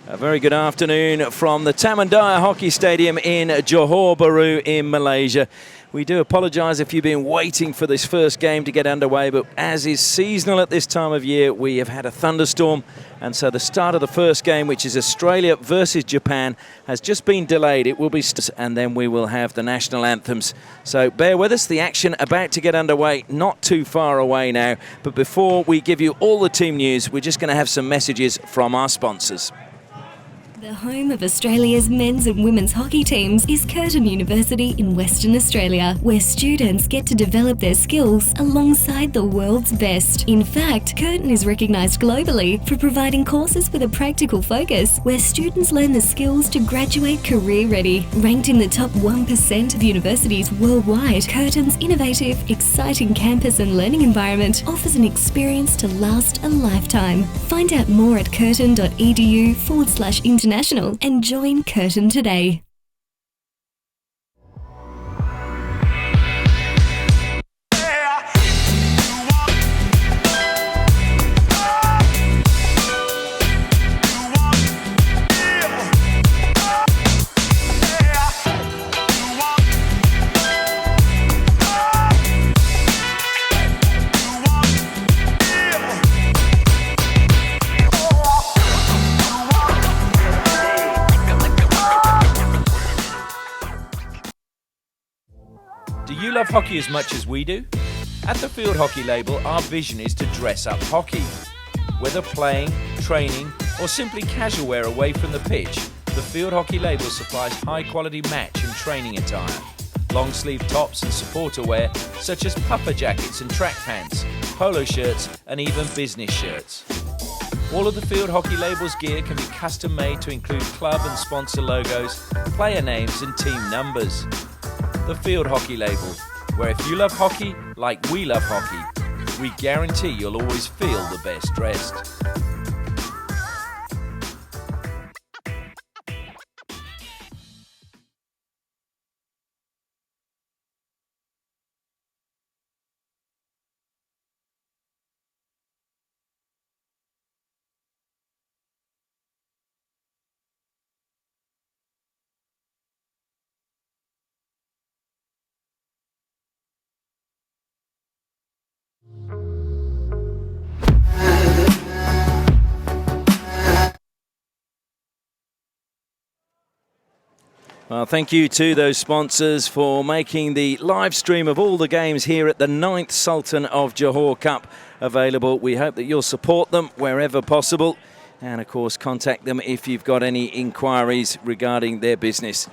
A very good afternoon from the Tamandaia Hockey Stadium in Johor Bahru in Malaysia. We do apologise if you've been waiting for this first game to get underway, but as is seasonal at this time of year, we have had a thunderstorm, and so the start of the first game, which is Australia versus Japan, has just been delayed. It will be, and then we will have the national anthems. So bear with us, the action about to get underway, not too far away now. But before we give you all the team news, we're just going to have some messages from our sponsors. The home of Australia's men's and women's hockey teams is Curtin University in Western Australia, where students get to develop their skills alongside the world's best. In fact, Curtin is recognised globally for providing courses with a practical focus, where students learn the skills to graduate career ready. Ranked in the top 1% of universities worldwide, Curtin's innovative, exciting campus and learning environment offers an experience to last a lifetime. Find out more at curtin.edu/international and join Curtin today. Do you love hockey as much as we do? At the Field Hockey label, our vision is to dress up hockey. Whether playing, training, or simply casual wear away from the pitch, the Field Hockey label supplies high-quality match and training attire. Long-sleeve tops and supporter wear, such as puffer jackets and track pants, polo shirts, and even business shirts. All of the Field Hockey label's gear can be custom-made to include club and sponsor logos, player names, and team numbers. The Field Hockey label, where if you love hockey like we love hockey, we guarantee you'll always feel the best dressed. Well, thank you to those sponsors for making the live stream of all the games here at the 9th Sultan of Johor Cup available. We hope that you'll support them wherever possible. And, of course, contact them if you've got any inquiries regarding their business.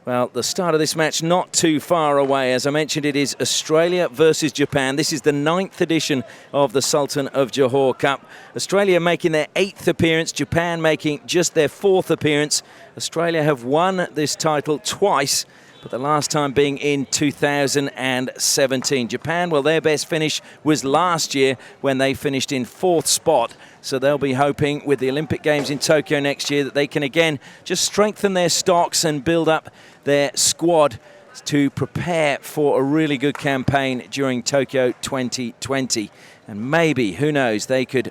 Well, the start of this match not too far away. As I mentioned, it is Australia versus Japan. This is the 9th edition of the Sultan of Johor Cup. Australia making their 8th appearance, Japan making just their 4th appearance. Australia have won this title twice, but the last time being in 2017. Japan, well, their best finish was last year when they finished in 4th spot. So they'll be hoping with the Olympic Games in Tokyo next year that they can again just strengthen their stocks and build up their squad to prepare for a really good campaign during Tokyo 2020. And maybe, who knows, they could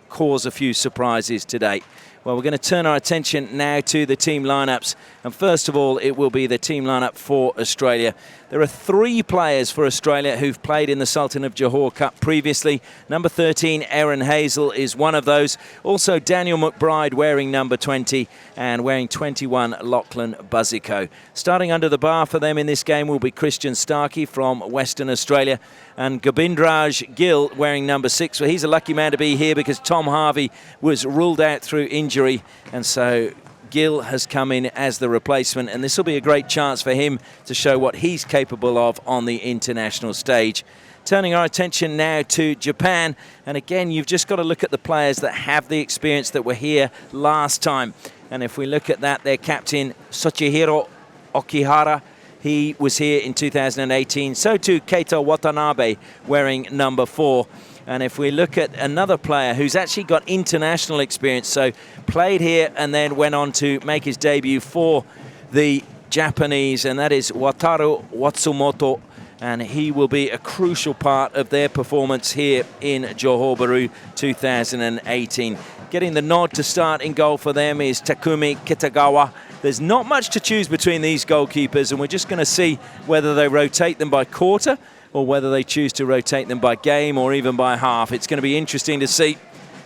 cause a few surprises today. Well, we're going to turn our attention now to the team lineups. And first of all, it will be the team lineup for Australia. There are 3 players for Australia who've played in the Sultan of Johor Cup previously. Number 13, Aaron Hazel, is one of those. Also, Daniel McBride wearing number 20 and wearing 21, Lachlan Buzzico. Starting under the bar for them in this game will be Christian Starkey from Western Australia. And Gobindraj Gill wearing number 6. Well, he's a lucky man to be here because Tom Harvey was ruled out through injury. And so Gill has come in as the replacement. And this will be a great chance for him to show what he's capable of on the international stage. Turning our attention now to Japan. And again, you've just got to look at the players that have the experience that were here last time. And if we look at that, their captain, Sochihiro Okihara, he was here in 2018. So too Keita Watanabe wearing number 4. And if we look at another player who's actually got international experience, so played here and then went on to make his debut for the Japanese, and that is Wataru Watsumoto. and he will be a crucial part of their performance here in Johor Bahru 2018. Getting the nod to start in goal for them is Takumi Kitagawa. There's not much to choose between these goalkeepers, and we're just going to see whether they rotate them by quarter or whether they choose to rotate them by game or even by half. It's going to be interesting to see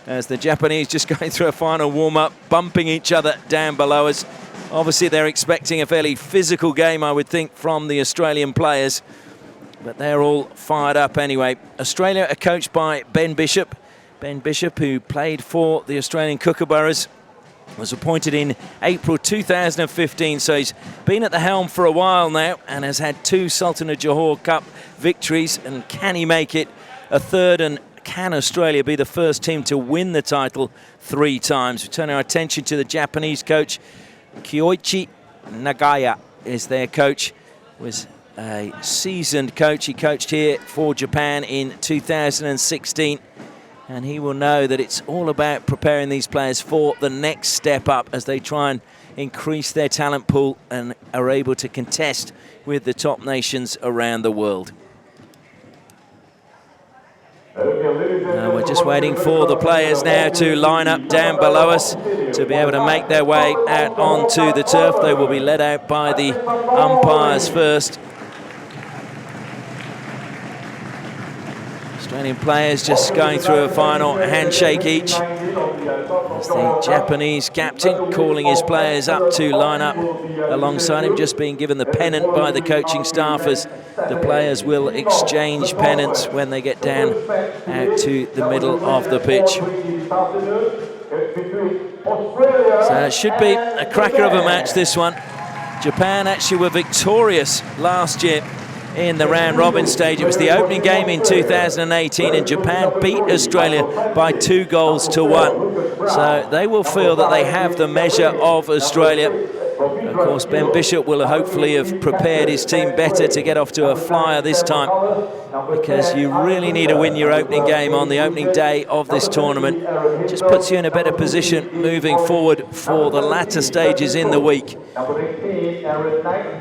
as the Japanese just going through a final warm-up, bumping each other down below us. Obviously, they're expecting a fairly physical game, I would think, from the Australian players, but they're all fired up anyway. Australia are coached by Ben Bishop. Ben Bishop, who played for the Australian Kookaburras, was appointed in April 2015, so he's been at the helm for a while now and has had 2 Sultan of Johor Cup victories. And can he make it a third, and can Australia be the first team to win the title 3 times? We turn our attention to the Japanese coach. Kyoichi Nagaya is their coach. Was a seasoned coach. He coached here for Japan in 2016. And he will know that it's all about preparing these players for the next step up as they try and increase their talent pool and are able to contest with the top nations around the world. We're just waiting for the players now to line up down below us to be able to make their way out onto the turf. They will be led out by the umpires first. Australian players just going through a final handshake each. As the Japanese captain calling his players up to line up alongside him, just being given the pennant by the coaching staff, as the players will exchange pennants when they get down out to the middle of the pitch. So it should be a cracker of a match, this one. Japan actually were victorious last year in the round-robin stage. It was the opening game in 2018, and Japan beat Australia by 2-1. So they will feel that they have the measure of Australia. Of course, Ben Bishop will hopefully have prepared his team better to get off to a flyer this time, because you really need to win your opening game on the opening day of this tournament. Just puts you in a better position moving forward for the latter stages in the week.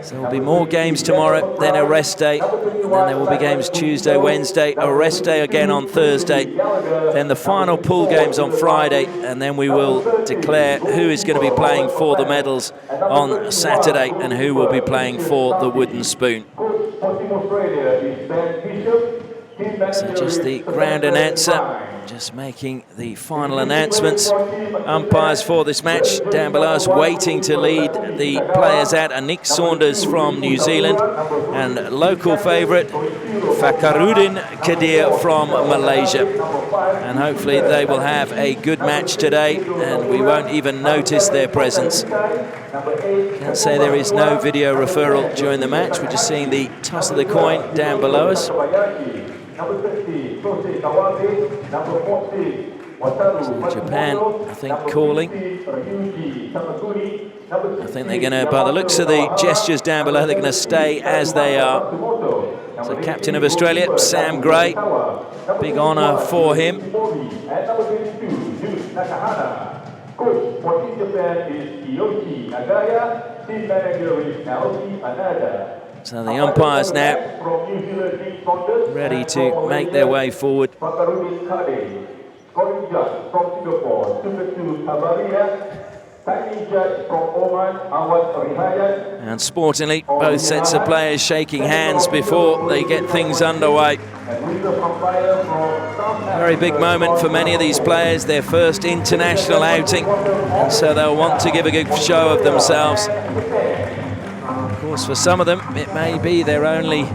So there will be more games tomorrow, then a rest day, and then there will be games Tuesday, Wednesday, a rest day again on Thursday, then the final pool games on Friday, and then we will declare who is going to be playing for the medals on Saturday and who will be playing for the wooden spoon. So just the ground announcer just making the final announcements. Umpires for this match down below us waiting to lead the players out are Nick Saunders from New Zealand and local favourite Fakhruddin Kadir from Malaysia. And hopefully they will have a good match today and we won't even notice their presence. Can't say there is no video referral during the match. We're just seeing the toss of the coin down below us. So Japan, I think, calling. I think they're going to, by the looks of the gestures down below, they're going to stay as they are. So captain of Australia, Sam Gray, big honour for him. So the umpires now ready to make their way forward. And sportingly, both sets of players shaking hands before they get things underway. Very big moment for many of these players, their first international outing, and so they'll want to give a good show of themselves. Of course, for some of them, it may be their only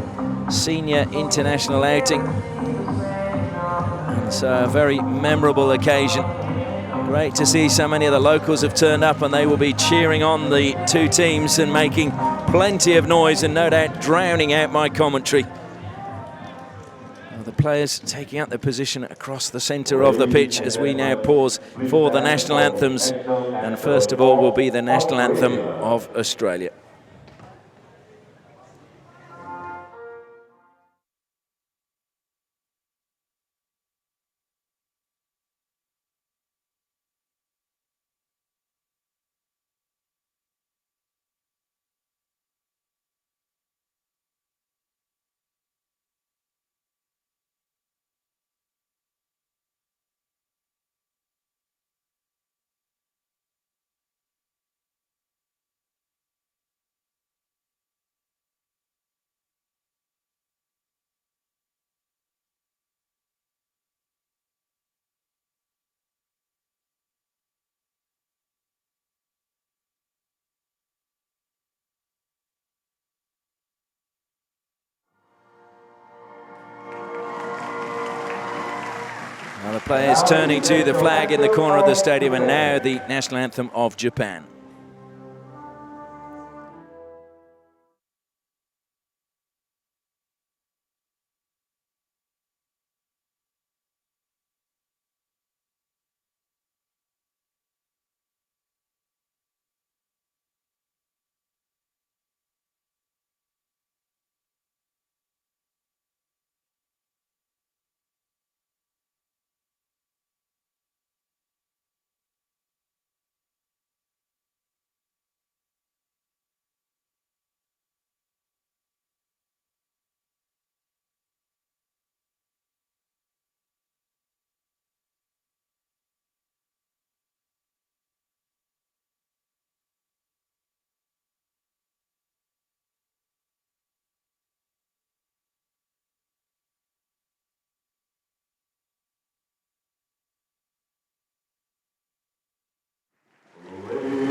senior international outing. And so a very memorable occasion. Great to see so many of the locals have turned up, and they will be cheering on the two teams and making plenty of noise and no doubt drowning out my commentary. The players taking out their position across the centre of the pitch as we now pause for the national anthems. And first of all will be the national anthem of Australia. players turning to the flag in the corner of the stadium, and now the national anthem of Japan.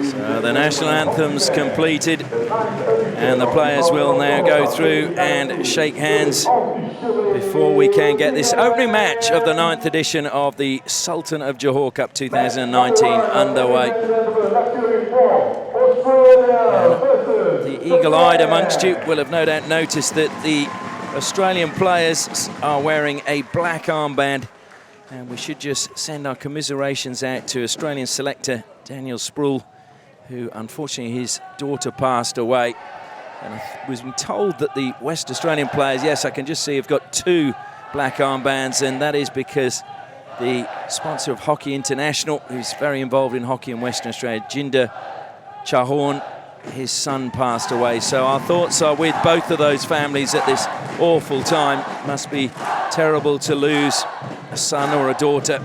So the national anthem's completed, and the players will now go through and shake hands before we can get this opening match of the 9th edition of the Sultan of Johor Cup 2019 underway. And the eagle-eyed amongst you will have no doubt noticed that the Australian players are wearing a black armband, and we should just send our commiserations out to Australian selector Daniel Sproul, who unfortunately his daughter passed away. And I was told that the West Australian players, yes, I can just see, have got 2 black armbands, and that is because the sponsor of Hockey International, who's very involved in hockey in Western Australia, Jinder Chahorn, his son passed away. So our thoughts are with both of those families at this awful time. It must be terrible to lose a son or a daughter,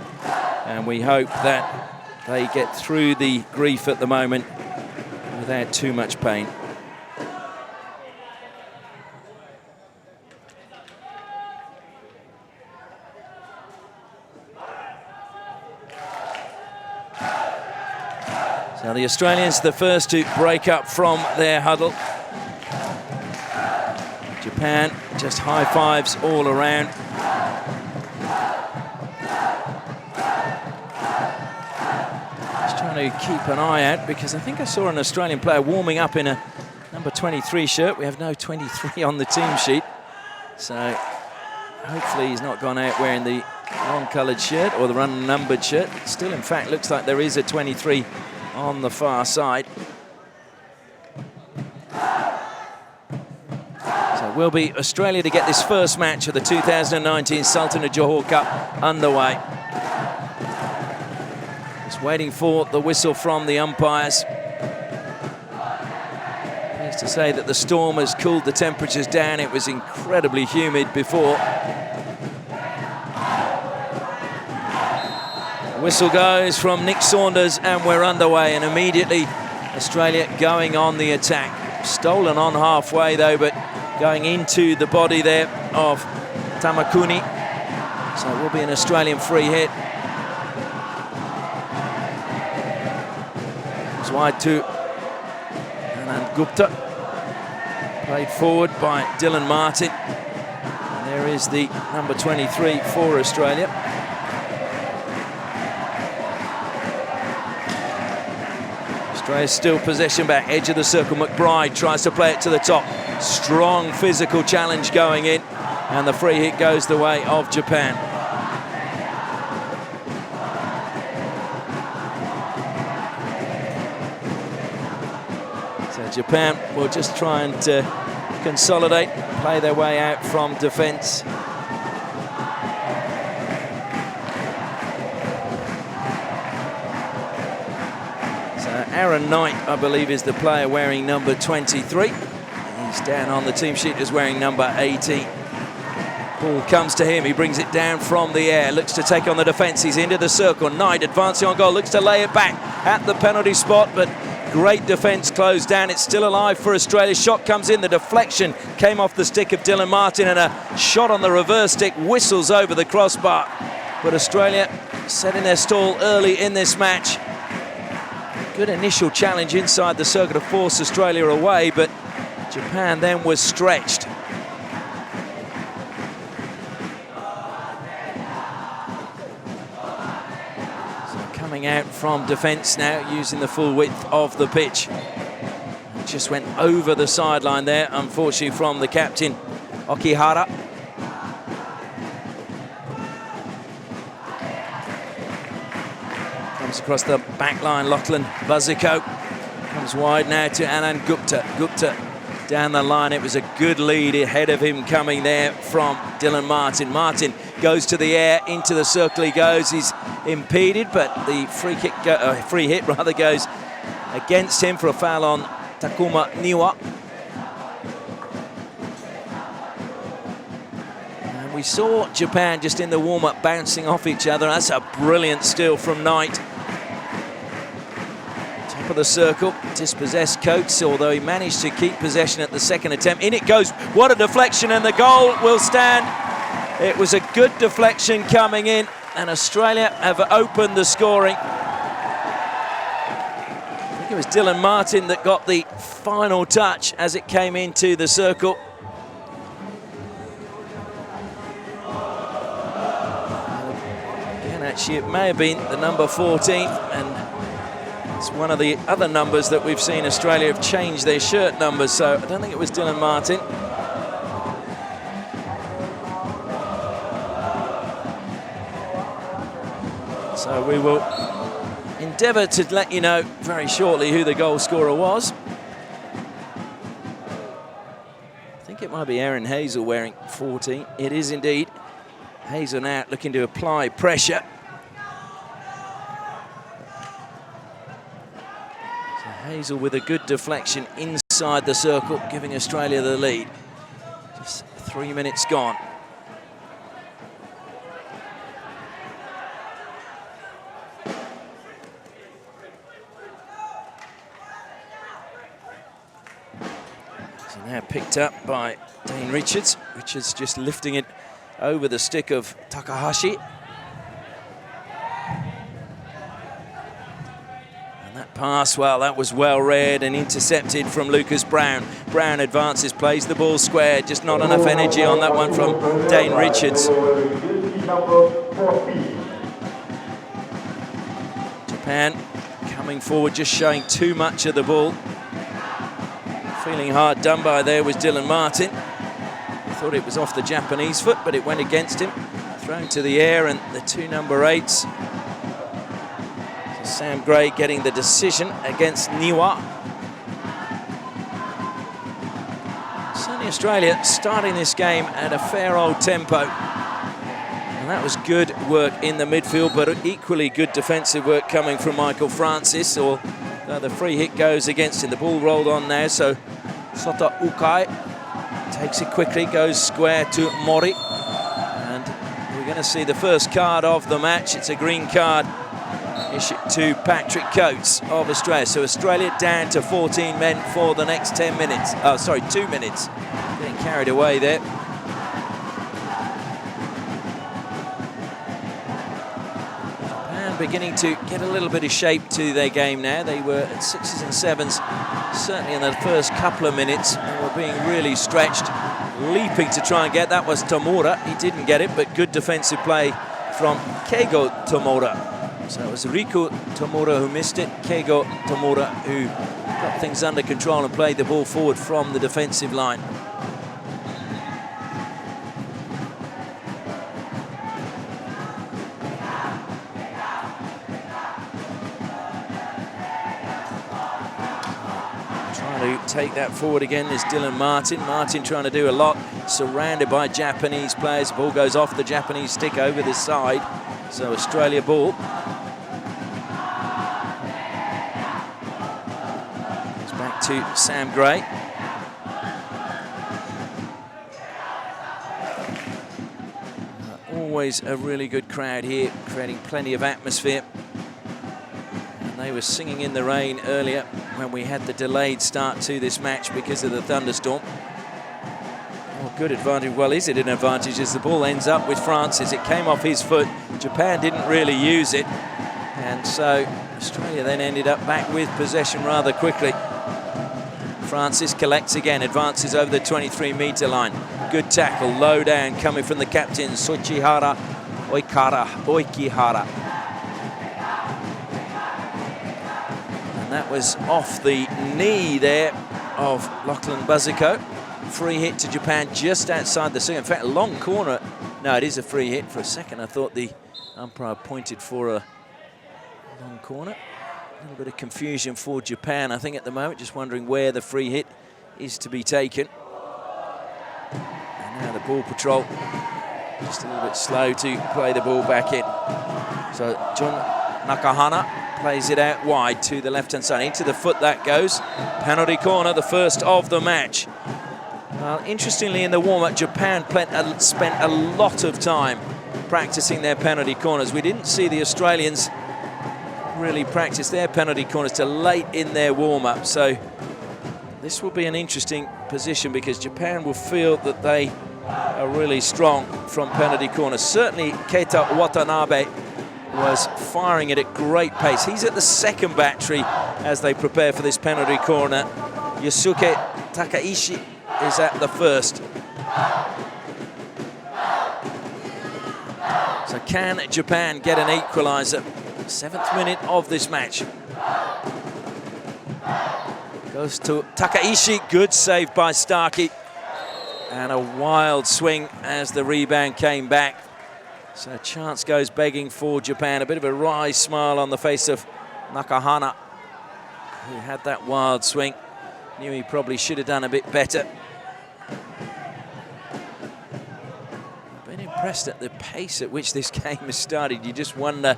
and we hope that they get through the grief at the moment without too much pain. So the Australians, the first to break up from their huddle. Japan, just high fives all around. To keep an eye out, because I think I saw an Australian player warming up in a number 23 shirt. We have no 23 on the team sheet, so hopefully he's not gone out wearing the wrong-coloured shirt or the unnumbered shirt. Still, in fact, looks like there is a 23 on the far side. So it will be Australia to get this first match of the 2019 Sultan of Johor Cup underway. Waiting for the whistle from the umpires. Pleased to say that the storm has cooled the temperatures down. It was incredibly humid before. The whistle goes from Nick Saunders, and we're underway, and immediately Australia going on the attack. Stolen on halfway though, but going into the body there of Tamakuni. So it will be an Australian free hit. Wide to Anand Gupta, played forward by Dylan Martin. And there is the number 23 for Australia. Australia's still possession back, edge of the circle. McBride tries to play it to the top. Strong physical challenge going in, and the free hit goes the way of Japan. Japan will just try and consolidate, play their way out from defence. So Aaron Knight, I believe, is the player wearing number 23. He's down on the team sheet as wearing number 18. Ball comes to him, he brings it down from the air, looks to take on the defence, he's into the circle. Knight advancing on goal, looks to lay it back at the penalty spot, but great defence closed down. It's still alive for Australia. Shot comes in, the deflection came off the stick of Dylan Martin, and a shot on the reverse stick whistles over the crossbar. But Australia setting their stall early in this match. Good initial challenge inside the circle to force Australia away, but Japan then was stretched. coming out from defence now, using the full width of the pitch. It just went over the sideline there, unfortunately, from the captain, Okihara. Comes across the back line, Lachlan Buzzico. Comes wide now to Anand Gupta. Gupta down the line. It was a good lead ahead of him coming there from Dylan Martin. Martin goes to the air, into the circle he goes. He's impeded, but the free hit goes against him for a foul on Takuma Niwa. And we saw Japan just in the warm-up bouncing off each other. That's a brilliant steal from Knight. Of the circle, dispossessed Coates, although he managed to keep possession at the second attempt. In it goes, what a deflection, and the goal will stand. It was a good deflection coming in, and Australia have opened the scoring. I think it was Dylan Martin that got the final touch as it came into the circle. Again, actually, it may have been the number 14, and it's one of the other numbers that we've seen Australia have changed their shirt numbers, so I don't think it was Dylan Martin. So we will endeavour to let you know very shortly who the goal scorer was. I think it might be Aaron Hazel wearing 14. It is indeed. Hazel now looking to apply pressure. Hazel with a good deflection inside the circle, giving Australia the lead. Just 3 minutes gone. So now picked up by Dane Richards. Richards just lifting it over the stick of Takahashi. Pass, well, that was well read and intercepted from Lucas Brown. Brown advances, plays the ball square, just not enough energy on that one from Dane Richards. Japan coming forward, just showing too much of the ball. Feeling hard done by there was Dylan Martin. I thought it was off the Japanese foot, but it went against him. Thrown to the air, and the two number 8s. Sam Gray getting the decision against Niwa. Certainly Australia starting this game at a fair old tempo. And that was good work in the midfield, but equally good defensive work coming from Michael Francis. Or the free hit goes against him. The ball rolled on now, so Sota Ukai takes it quickly, goes square to Mori. And we're going to see the first card of the match. It's a green card issued to Patrick Coates of Australia. So Australia down to 14 men for the next 10 minutes. Oh, sorry, 2 minutes. Getting carried away there. Japan beginning to get a little bit of shape to their game now. They were at 6s and 7s, certainly in the first couple of minutes. They were being really stretched, leaping to try and get. That was Tomura. He didn't get it, but good defensive play from Keigo Tomura. So it was Riku Tomura who missed it, Keigo Tomura who got things under control and played the ball forward from the defensive line. Trying to take that forward again is Dylan Martin. Martin trying to do a lot, surrounded by Japanese players. The ball goes off the Japanese stick over the side. So Australia ball. To Sam Gray. Always a really good crowd here, creating plenty of atmosphere. And they were singing in the rain earlier when we had the delayed start to this match because of the thunderstorm. Oh, good advantage. Well, is it an advantage as the ball ends up with Francis? It came off his foot. Japan didn't really use it. And so Australia then ended up back with possession rather quickly. Francis collects again, advances over the 23-metre line. Good tackle, low down, coming from the captain, Soichihara Oikihara. And that was off the knee there of Lachlan Buzzico. Free hit to Japan just outside the circle. In fact, a long corner. No, it is a free hit. For a second, I thought the umpire pointed for a long corner. A little bit of confusion for Japan, I think, at the moment, just wondering where the free hit is to be taken. And now the ball patrol, just a little bit slow to play the ball back in. So John Nakahana plays it out wide to the left-hand side. Into the foot that goes. Penalty corner, the first of the match. Well, interestingly, in the warm-up, Japan spent a lot of time practicing their penalty corners. We didn't see the Australians really practice their penalty corners till late in their warm-up. So this will be an interesting position because Japan will feel that they are really strong from penalty corners. Certainly, Keita Watanabe was firing it at great pace. He's at the second battery as they prepare for this penalty corner. Yusuke Takaishi is at the first. So can Japan get an equaliser? 7th minute of this match. Goes to Takaishi. Good save by Starkey. And a wild swing as the rebound came back. So a chance goes begging for Japan. A bit of a wry smile on the face of Nakahana, who had that wild swing. Knew he probably should have done a bit better. I've been impressed at the pace at which this game has started. You just wonder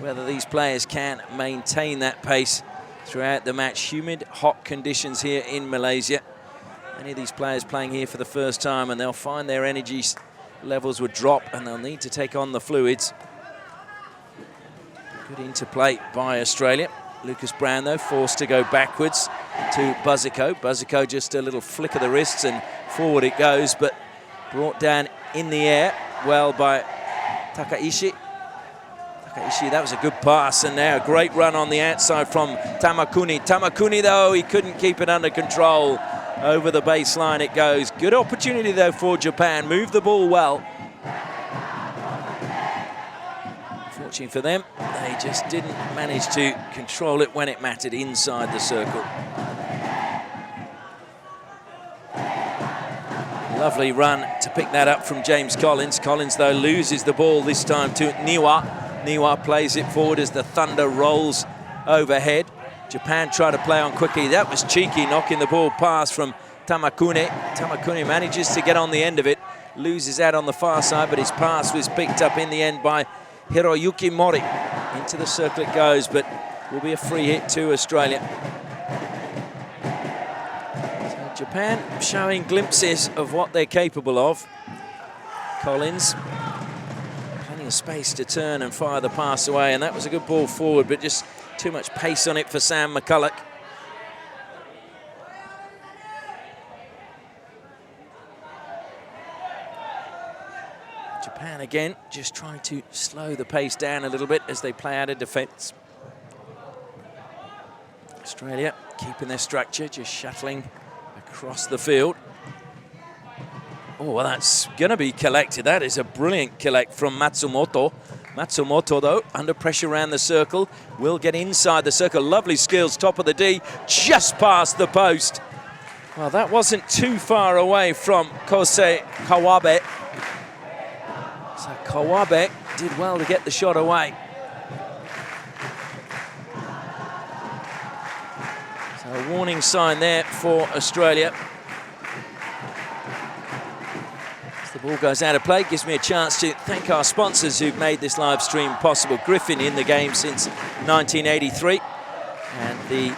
whether these players can maintain that pace throughout the match. Humid, hot conditions here in Malaysia. Many of these players playing here for the first time, and they'll find their energy levels would drop and they'll need to take on the fluids. Good interplay by Australia. Lucas Brown, though, forced to go backwards to Buzzico. Buzzico just a little flick of the wrists and forward it goes, but brought down in the air well by Takaishi. Takaishi, that was a good pass, and now a great run on the outside from Tamakuni. Tamakuni, though, he couldn't keep it under control. Over the baseline it goes. Good opportunity, though, for Japan. Move the ball well. Fortunately for them, they just didn't manage to control it when it mattered inside the circle. Lovely run to pick that up from James Collins. Collins, though, loses the ball this time to Niwa. Niwa plays it forward as the Thunder rolls overhead. Japan try to play on quickly. That was cheeky, knocking the ball past from Tamakune. Tamakune manages to get on the end of it. Loses out on the far side, but his pass was picked up in the end by Hiroyuki Mori. Into the circle it goes, but will be a free hit to Australia. So Japan showing glimpses of what they're capable of. Collins, plenty of space to turn and fire the pass away, and that was a good ball forward, but just too much pace on it for Sam McCulloch. Japan again just trying to slow the pace down a little bit as they play out of defence. Australia keeping their structure, just shuttling across the field. Oh, well, that's going to be collected. That is a brilliant collect from Matsumoto. Matsumoto, though, under pressure around the circle, will get inside the circle. Lovely skills, top of the D, just past the post. Well, that wasn't too far away from Kosei Kawabe. So Kawabe did well to get the shot away. So a warning sign there for Australia. The ball goes out of play, gives me a chance to thank our sponsors who've made this live stream possible. Griffin in the game since 1983. And the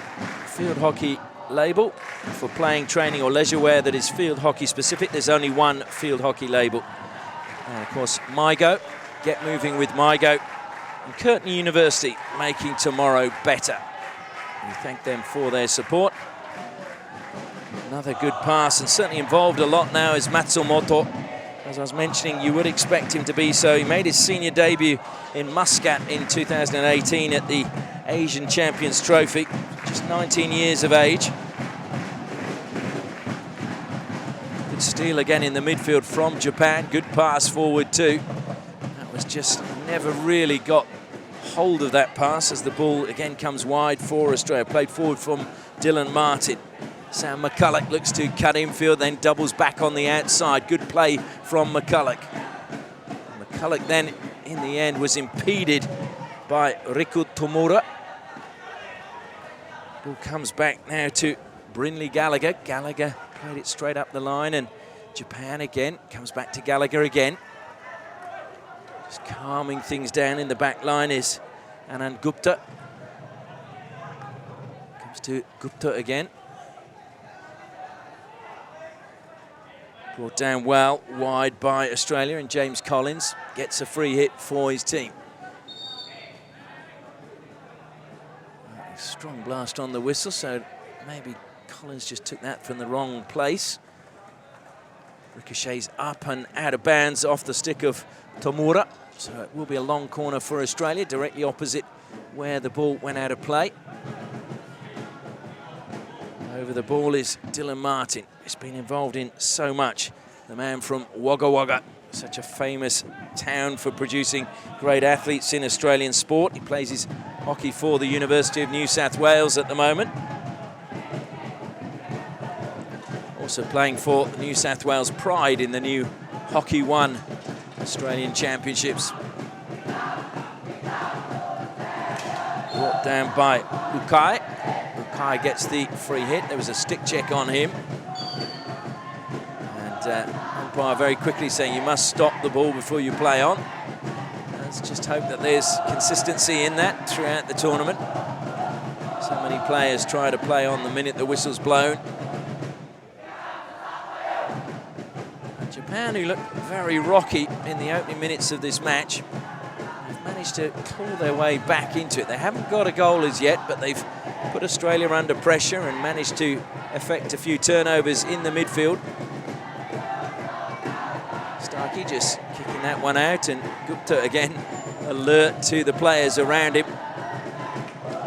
field hockey label for playing, training or leisure wear that is field hockey specific. There's only one field hockey label. And of course, MyGo, get moving with MyGo. And Curtin University making tomorrow better. We thank them for their support. Another good pass, and certainly involved a lot now is Matsumoto. As I was mentioning, you would expect him to be so. He made his senior debut in Muscat in 2018 at the Asian Champions Trophy, just 19 years of age. Good steal again in the midfield from Japan. Good pass forward too. That was just never really got hold of that pass as the ball again comes wide for Australia. Played forward from Dylan Martin. Sam McCulloch looks to cut infield, then doubles back on the outside. Good play from McCulloch. McCulloch then, in the end, was impeded by Riku Tomura. Ball comes back now to Brynley Gallagher. Gallagher played it straight up the line, and Japan again comes back to Gallagher again. Just calming things down in the back line is Anand Gupta. Comes to Gupta again. Brought down well, wide by Australia, and James Collins gets a free hit for his team. A strong blast on the whistle, so maybe Collins just took that from the wrong place. Ricochets up and out of bounds off the stick of Tomura, so it will be a long corner for Australia, directly opposite where the ball went out of play. Over the ball is Dylan Martin. He's been involved in so much. The man from Wagga Wagga, such a famous town for producing great athletes in Australian sport. He plays his hockey for the University of New South Wales at the moment. Also playing for New South Wales Pride in the new Hockey One Australian Championships. Brought down by Ukai. Ukai gets the free hit. There was a stick check on him. And umpire very quickly saying you must stop the ball before you play on. Let's just hope that there's consistency in that throughout the tournament. So many players try to play on the minute the whistle's blown. Japan, who looked very rocky in the opening minutes of this match, have managed to claw their way back into it. They haven't got a goal as yet, but they've put Australia under pressure and managed to effect a few turnovers in the midfield. Starkey just kicking that one out, and Gupta again alert to the players around him.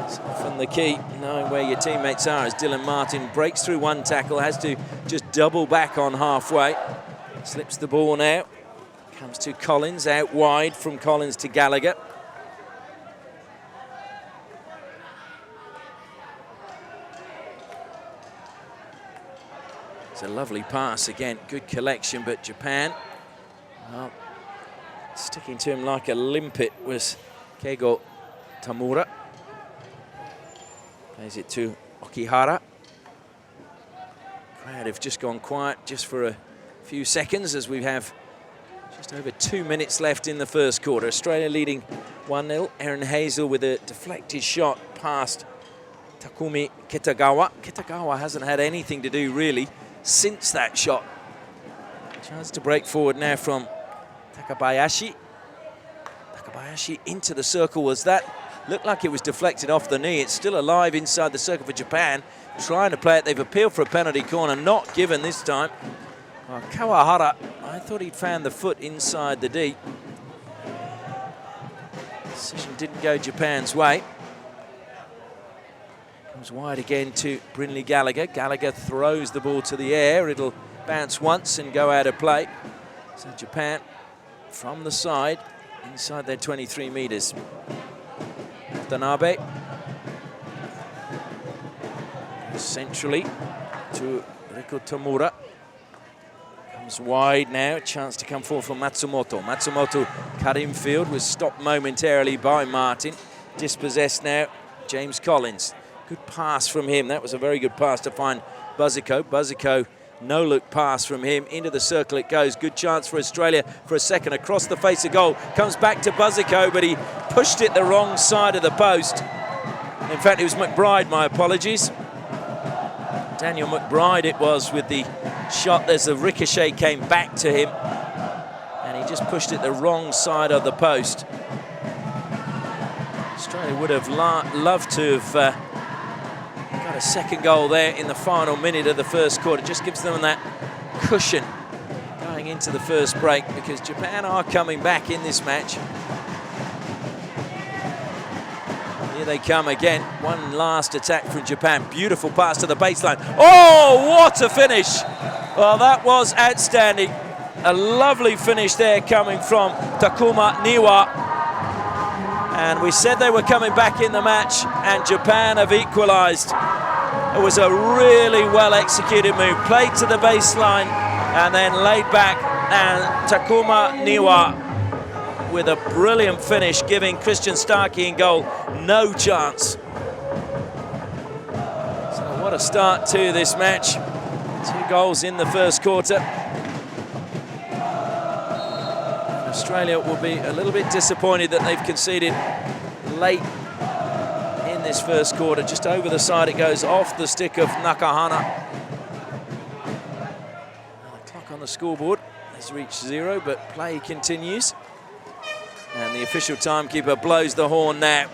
So from the key, knowing where your teammates are, as Dylan Martin breaks through one tackle, has to just double back on halfway. Slips the ball now. Comes to Collins, out wide from Collins to Gallagher. It's a lovely pass again, good collection, but Japan, well, sticking to him like a limpet was Keigo Tamura. Plays it to Okihara. Crowd have just gone quiet just for a few seconds as we have just over 2 minutes left in the first quarter. Australia leading 1-0. Aaron Hazel with a deflected shot past Takumi Kitagawa. Kitagawa hasn't had anything to do really since that shot. Chance to break forward now from Takabayashi. Takabayashi into the circle. Was that? Looked like it was deflected off the knee. It's still alive inside the circle for Japan. Trying to play it. They've appealed for a penalty corner. Not given this time. Well, Kawahara, I thought he'd found the foot inside the D. Decision didn't go Japan's way. Comes wide again to Brynley Gallagher. Gallagher throws the ball to the air. It'll bounce once and go out of play. So Japan from the side, inside their 23 metres. Watanabe. Centrally to Riku Tomura. Comes wide now, chance to come forward from Matsumoto. Matsumoto cut infield, was stopped momentarily by Martin. Dispossessed now, James Collins. Good pass from him. That was a very good pass to find Buzzico. Buzzico, no-look pass from him. Into the circle it goes. Good chance for Australia for a second. Across the face of goal. Comes back to Buzzico, but he pushed it the wrong side of the post. In fact, it was McBride, my apologies. Daniel McBride it was with the shot. There's a ricochet came back to him, and he just pushed it the wrong side of the post. Australia would have loved to have got a second goal there in the final minute of the first quarter. It just gives them that cushion going into the first break, because Japan are coming back in this match. Here they come again. One last attack from Japan. Beautiful pass to the baseline. Oh, what a finish! Well, that was outstanding. A lovely finish there coming from Takuma Niwa. And we said they were coming back in the match, and Japan have equalised. It was a really well-executed move. Played to the baseline and then laid back. And Takuma Niwa with a brilliant finish, giving Christian Starkey in goal no chance. So what a start to this match. 2 goals in the first quarter. Australia will be a little bit disappointed that they've conceded late in this first quarter. Just over the side it goes, off the stick of Nakahana. The clock on the scoreboard has reached 0, but play continues. And the official timekeeper blows the horn now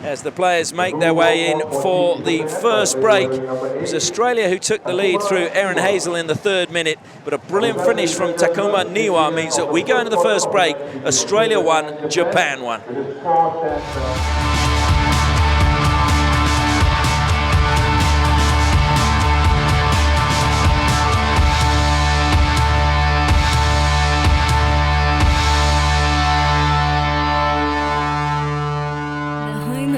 as the players make their way in for the first break. It was Australia who took the lead through Erin Hazel in the 3rd minute, but a brilliant finish from Takuma Niwa means that we go into the first break. Australia 1, Japan 1.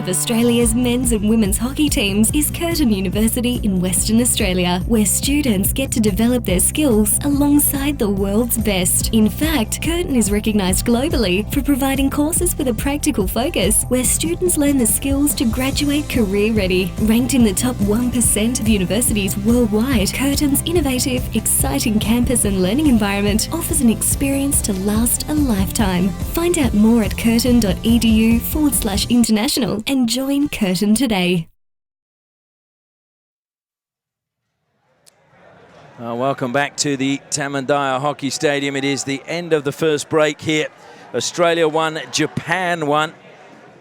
Australia's men's and women's hockey teams is Curtin University in Western Australia, where students get to develop their skills alongside the world's best. In fact, Curtin is recognised globally for providing courses with a practical focus, where students learn the skills to graduate career ready. Ranked in the top 1% of universities worldwide, Curtin's innovative, exciting campus and learning environment offers an experience to last a lifetime. Find out more at curtin.edu/international and join Curtin today. Welcome back to the Tamandaya Hockey Stadium. It is the end of the first break here. Australia 1, Japan 1.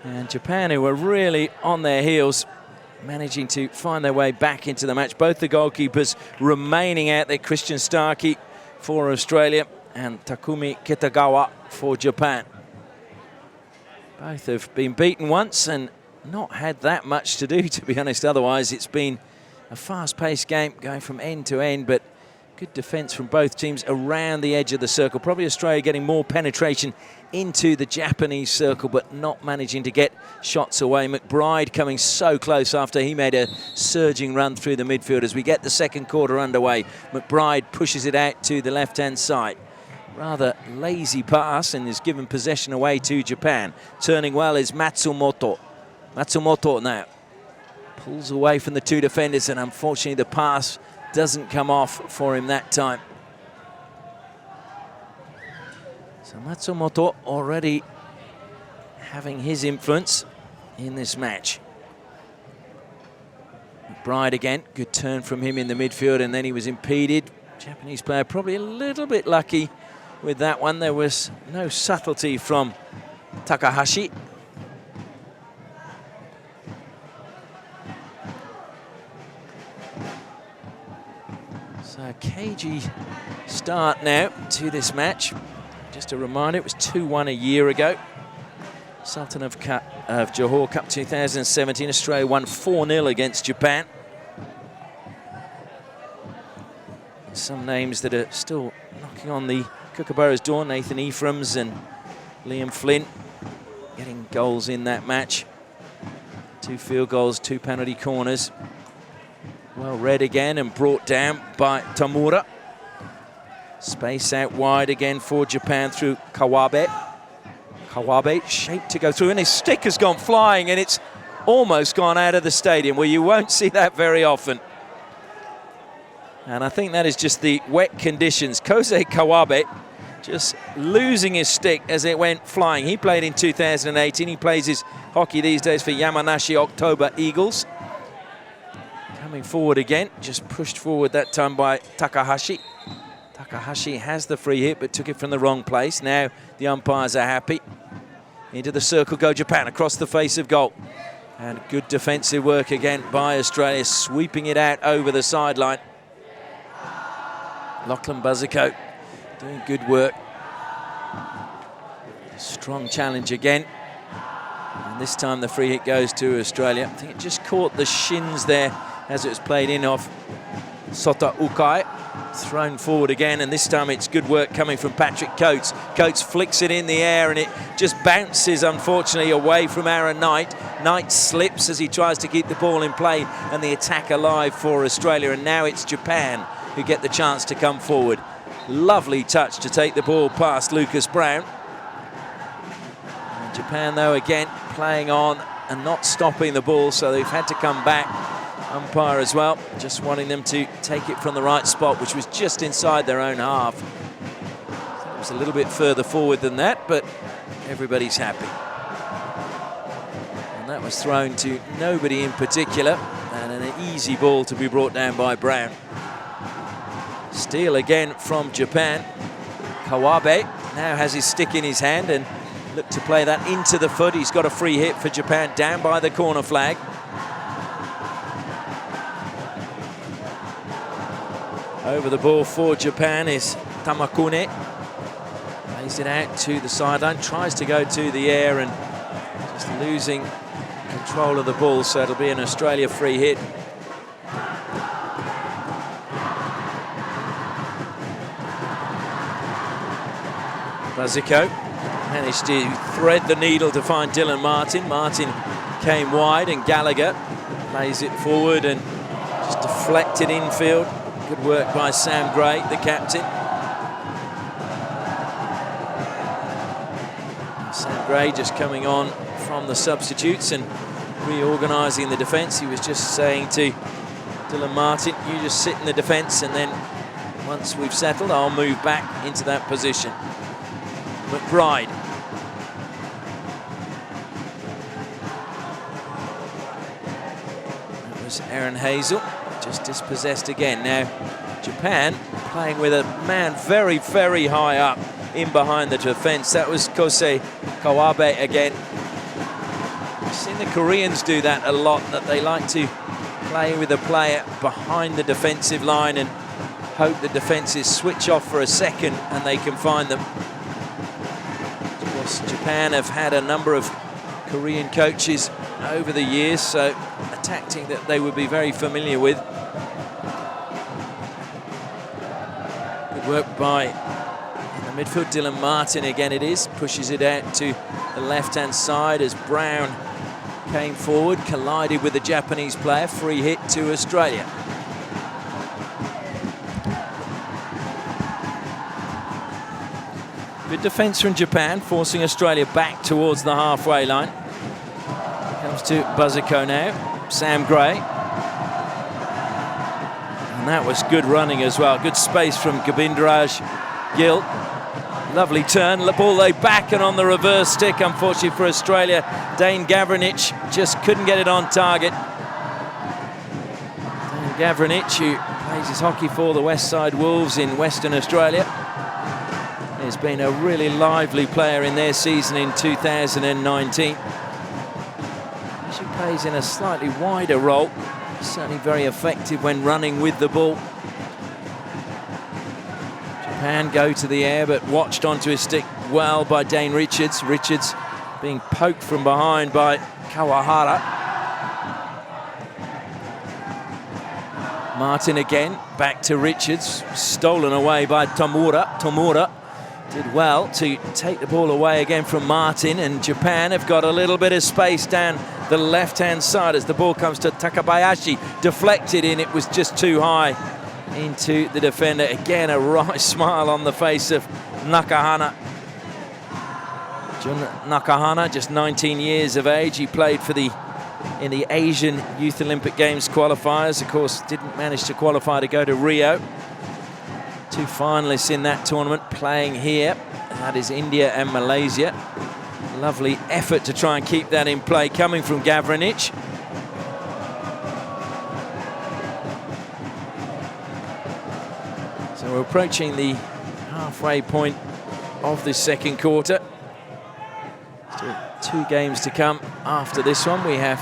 And Japan, who were really on their heels, managing to find their way back into the match. Both the goalkeepers remaining out there. Christian Starkey for Australia and Takumi Kitagawa for Japan. Both have been beaten once and not had that much to do, to be honest. Otherwise, it's been a fast-paced game going from end to end, but good defence from both teams around the edge of the circle. Probably Australia getting more penetration into the Japanese circle, but not managing to get shots away. McBride coming so close after he made a surging run through the midfield. As we get the second quarter underway, McBride pushes it out to the left-hand side. Rather lazy pass and is given possession away to Japan. Turning well is Matsumoto. Matsumoto now pulls away from the 2 defenders, and unfortunately the pass doesn't come off for him that time. So Matsumoto already having his influence in this match. McBride again, good turn from him in the midfield, and then he was impeded. Japanese player probably a little bit lucky with that one. There was no subtlety from Takahashi. So a cagey start now to this match. Just a reminder, it was 2-1 a year ago. Sultan of Johor Cup 2017, Australia won 4-0 against Japan. And some names that are still knocking on the Kookaburra's door, Nathan Ephraim's and Liam Flynn getting goals in that match. 2 field goals, 2 penalty corners. Well read again and brought down by Tamura. Space out wide again for Japan through Kawabe. Kawabe shaped to go through, and his stick has gone flying, and it's almost gone out of the stadium, where you won't see that very often. And I think that is just the wet conditions. Kosei Kawabe just losing his stick as it went flying. He played in 2018. He plays his hockey these days for Yamanashi October Eagles. Coming forward again, just pushed forward that time by Takahashi. Takahashi has the free hit, but took it from the wrong place. Now the umpires are happy. Into the circle go Japan, across the face of goal. And good defensive work again by Australia, sweeping it out over the sideline. Lachlan Buzzico doing good work. Strong challenge again. And this time the free hit goes to Australia. I think it just caught the shins there as it was played in off Sota Ukai. Thrown forward again, and this time it's good work coming from Patrick Coates. Coates flicks it in the air, and it just bounces, unfortunately, away from Aaron Knight. Knight slips as he tries to keep the ball in play and the attack alive for Australia, and now it's Japan who get the chance to come forward. Lovely touch to take the ball past Lucas Brown. And Japan, though, again playing on and not stopping the ball, so they've had to come back. Umpire as well, just wanting them to take it from the right spot, which was just inside their own half. It was a little bit further forward than that, but everybody's happy. And that was thrown to nobody in particular, and an easy ball to be brought down by Brown. Steal again from Japan. Kawabe now has his stick in his hand and look to play that into the foot. He's got a free hit for Japan down by the corner flag. Over the ball for Japan is Tamakune. Plays it out to the sideline, tries to go to the air and just losing control of the ball, so it'll be an Australia free hit. Buzzico managed to thread the needle to find Dylan Martin. Martin came wide and Gallagher plays it forward and just deflected infield. Good work by Sam Gray, the captain. Sam Gray just coming on from the substitutes and reorganising the defence. He was just saying to Dylan Martin, you just sit in the defence, and then once we've settled, I'll move back into that position. McBride. That was Aaron Hazel. Just dispossessed again. Now, Japan playing with a man very, very high up in behind the defence. That was Kosei Kawabe again. We've seen the Koreans do that a lot, that they like to play with a player behind the defensive line and hope the defences switch off for a second and they can find them. Of course, Japan have had a number of Korean coaches over the years, so a tactic that they would be very familiar with. Good work by in the midfield, Dylan Martin again it is, pushes it out to the left-hand side as Brown came forward, collided with the Japanese player, free hit to Australia. Good defence from Japan, forcing Australia back towards the halfway line. Comes to Buzzico now, Sam Gray. And that was good running as well. Good space from Gobindaraj Gill. Lovely turn, the ball laid back and on the reverse stick, unfortunately for Australia. Dane Gavranich just couldn't get it on target. Dane Gavranich, who plays his hockey for the West Side Wolves in Western Australia, has been a really lively player in their season in 2019. She plays in a slightly wider role, certainly very effective when running with the ball. Japan go to the air, but watched onto his stick well by Dane Richards. Richards being poked from behind by Kawahara. Martin again, back to Richards, stolen away by Tomura. Tomura did well to take the ball away again from Martin, and Japan have got a little bit of space down the left-hand side as the ball comes to Takabayashi. Deflected in, it was just too high into the defender. Again, a wry smile on the face of Nakahana. Jun Nakahana, just 19 years of age. He played for in the Asian Youth Olympic Games qualifiers. Of course, didn't manage to qualify to go to Rio. Two finalists in that tournament playing here. That is India and Malaysia. Lovely effort to try and keep that in play coming from Gavranich. So we're approaching the halfway point of this second quarter. Still 2 games to come after this one. We have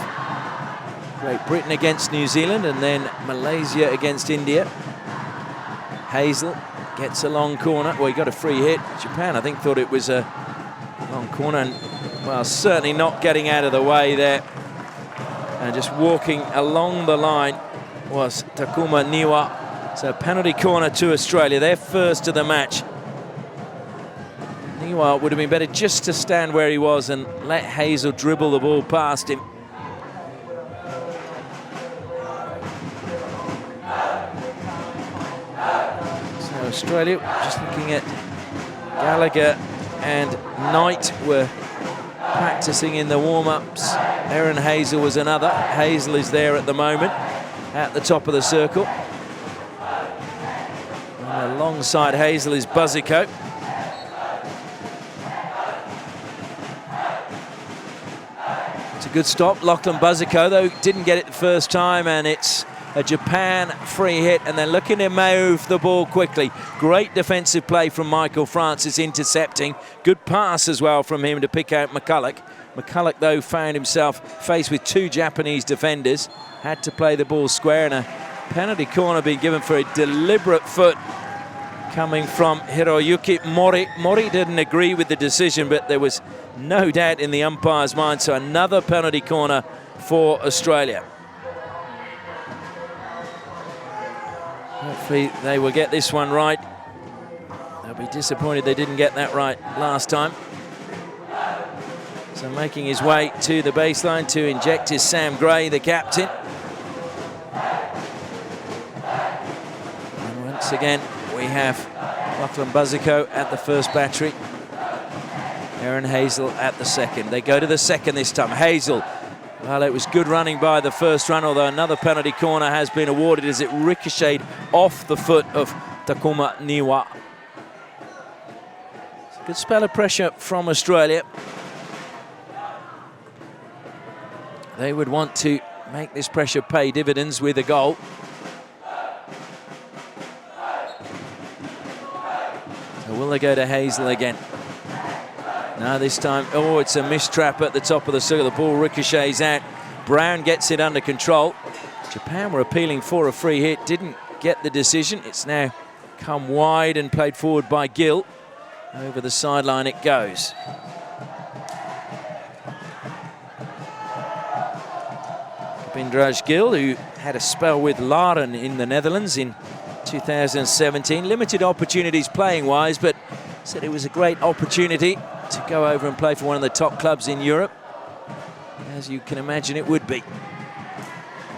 Great Britain against New Zealand and then Malaysia against India. Hazel gets a long corner. Well, he got a free hit. Japan, I think, thought it was a long corner. And, well, certainly not getting out of the way there. And just walking along the line was Takuma Niwa. So penalty corner to Australia, their first of the match. Niwa would have been better just to stand where he was and let Hazel dribble the ball past him. So Australia, just looking at Gallagher and Knight were practicing in the warm-ups. Erin Hazel was another. Hazel is there at the moment at the top of the circle. And alongside Hazel is Buzzico. It's a good stop. Lachlan Buzzico, though, didn't get it the first time, and it's a Japan free hit, and they're looking to move the ball quickly. Great defensive play from Michael Francis, intercepting. Good pass as well from him to pick out McCulloch. McCulloch, though, found himself faced with two Japanese defenders. Had to play the ball square, and a penalty corner being given for a deliberate foot coming from Hiroyuki Mori. Mori didn't agree with the decision, but there was no doubt in the umpire's mind. So another penalty corner for Australia. Hopefully they will get this one right. They'll be disappointed they didn't get that right last time. So making his way to the baseline to inject is Sam Gray, the captain. And once again, we have Lachlan Buzzico at the first battery. Erin Hazel at the second. They go to the second this time. Hazel. Well, it was good running by the first run, although another penalty corner has been awarded as it ricocheted off the foot of Takuma Niwa. It's a good spell of pressure from Australia. They would want to make this pressure pay dividends with a goal. So will they go to Hazel again? No, this time, oh, it's a mistrap at the top of the circle. The ball ricochets out. Brown gets it under control. Japan were appealing for a free hit, didn't get the decision. It's now come wide and played forward by Gill. Over the sideline it goes. Bindraj Gill, who had a spell with Laren in the Netherlands in 2017. Limited opportunities playing-wise, but said it was a great opportunity to go over and play for one of the top clubs in Europe, as you can imagine it would be.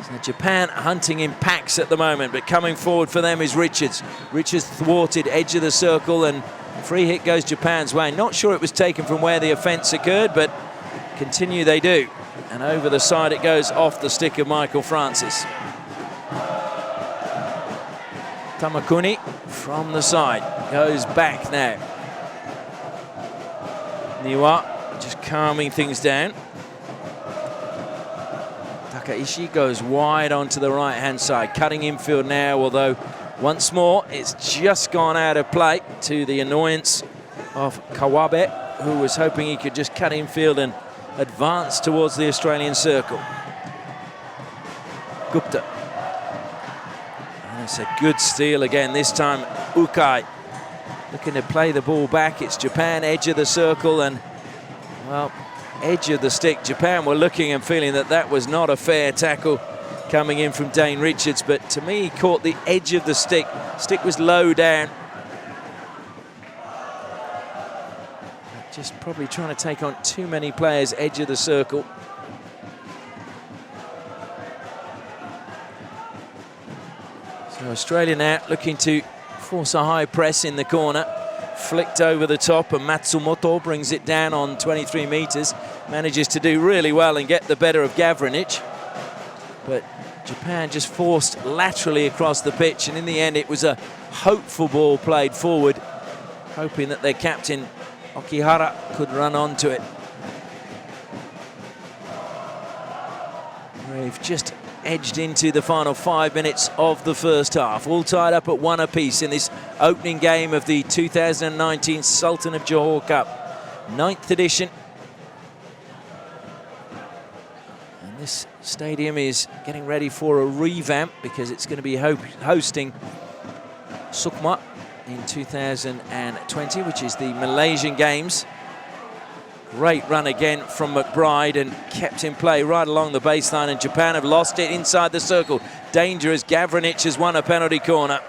So Japan hunting in packs at the moment, but coming forward for them is Richards. Richards thwarted, edge of the circle, and free hit goes Japan's way. Not sure it was taken from where the offence occurred, but continue they do. And over the side it goes off the stick of Michael Francis. Tamakuni from the side, goes back now. Niwa just calming things down. Takaishi goes wide onto the right-hand side, cutting infield now, although once more it's just gone out of play to the annoyance of Kawabe, who was hoping he could just cut infield and advance towards the Australian circle. Gupta. And it's a good steal again, this time Ukai. Looking to play the ball back. It's Japan, edge of the circle, and, well, edge of the stick. Japan were looking and feeling that that was not a fair tackle coming in from Dane Richards, but to me, he caught the edge of the stick. Stick was low down. Just probably trying to take on too many players, edge of the circle. So Australia now looking to force a high press in the corner. Flicked over the top, and Matsumoto brings it down on 23 metres. Manages to do really well and get the better of Gavranic. But Japan just forced laterally across the pitch, and in the end it was a hopeful ball played forward, hoping that their captain Okihara could run onto it. They've just edged into the final 5 minutes of the first half. All tied up at 1 apiece in this opening game of the 2019 Sultan of Johor Cup. 9th edition. And this stadium is getting ready for a revamp because it's going to be hosting Sukma in 2020, which is the Malaysian Games. Great run again from McBride and kept in play right along the baseline, and Japan have lost it inside the circle. Danger as Gavranic has won a penalty corner.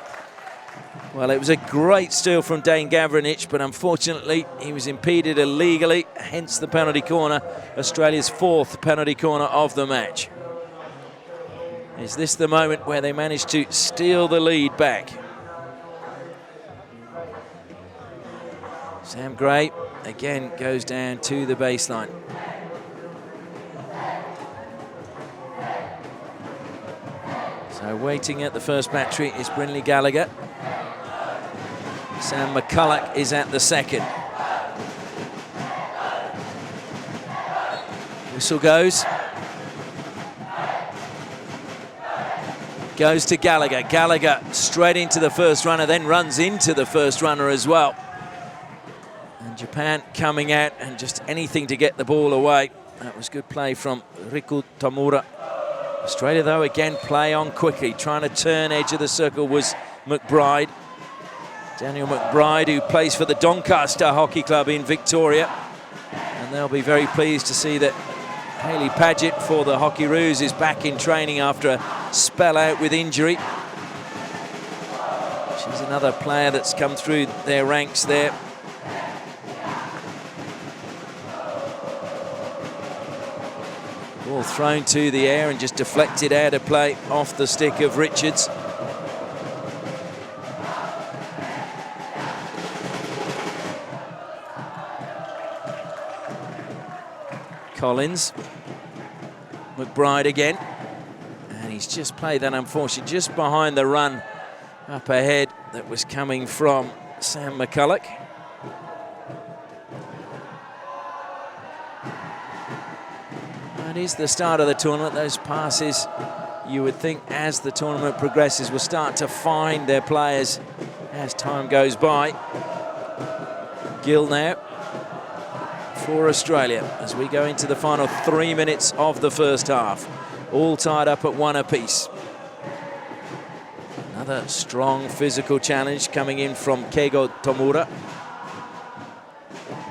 Well, it was a great steal from Dane Gavranic, but unfortunately he was impeded illegally, hence the penalty corner, Australia's 4th penalty corner of the match. Is this the moment where they managed to steal the lead back? Sam Gray again goes down to the baseline. So waiting at the first battery is Brynley Gallagher. Sam McCulloch is at the second. Whistle goes. Goes to Gallagher. Gallagher straight into the first runner, then runs into the first runner as well. And Japan coming out and just anything to get the ball away. That was good play from Riku Tamura. Australia, though, again play on quickly. Trying to turn edge of the circle was McBride. Daniel McBride, who plays for the Doncaster Hockey Club in Victoria. And they'll be very pleased to see that Hayley Paget for the Hockeyroos is back in training after a spell out with injury. She's another player that's come through their ranks there. Ball thrown to the air and just deflected out of play off the stick of Richards. Collins, McBride again, and he's just played that, unfortunately, just behind the run up ahead that was coming from Sam McCulloch. It is the start of the tournament. Those passes, you would think, as the tournament progresses, will start to find their players as time goes by. Gill now for Australia as we go into the final 3 minutes of the first half. All tied up at 1 apiece. Another strong physical challenge coming in from Keigo Tomura.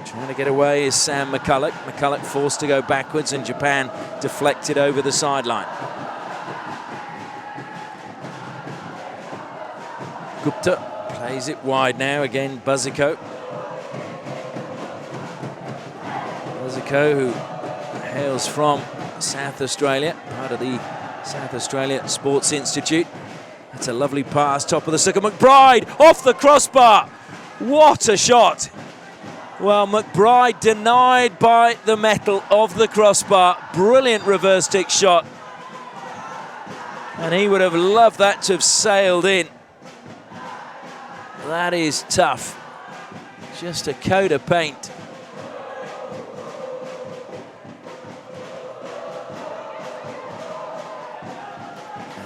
Trying to get away is Sam McCulloch. McCulloch forced to go backwards and Japan deflected over the sideline. Gupta plays it wide now, again Buzzico. Buzzico, who hails from South Australia, part of the South Australia Sports Institute. That's a lovely pass, top of the circle. McBride off the crossbar. What a shot. Well, McBride denied by the metal of the crossbar. Brilliant reverse stick shot. And he would have loved that to have sailed in. That is tough. Just a coat of paint.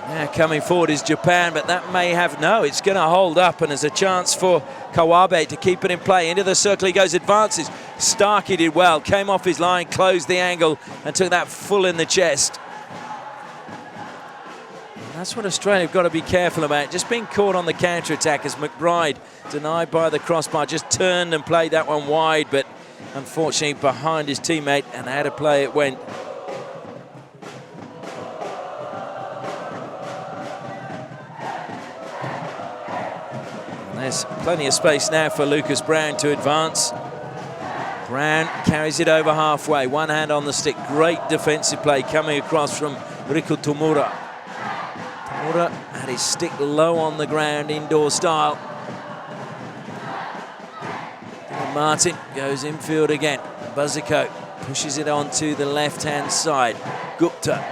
Now coming forward is Japan, but that may have, no, it's going to hold up, and there's a chance for Kawabe to keep it in play. Into the circle he goes, advances. Starkey did well, came off his line, closed the angle, and took that full in the chest. And that's what Australia have got to be careful about, just being caught on the counter-attack as McBride, denied by the crossbar, just turned and played that one wide, but unfortunately behind his teammate, and out of play it went. There's plenty of space now for Lucas Brown to advance. Brown carries it over halfway, one hand on the stick. Great defensive play coming across from Riku Tomura. Tomura had his stick low on the ground, indoor style. And Martin goes infield again. Buzzico pushes it on to the left-hand side. Gupta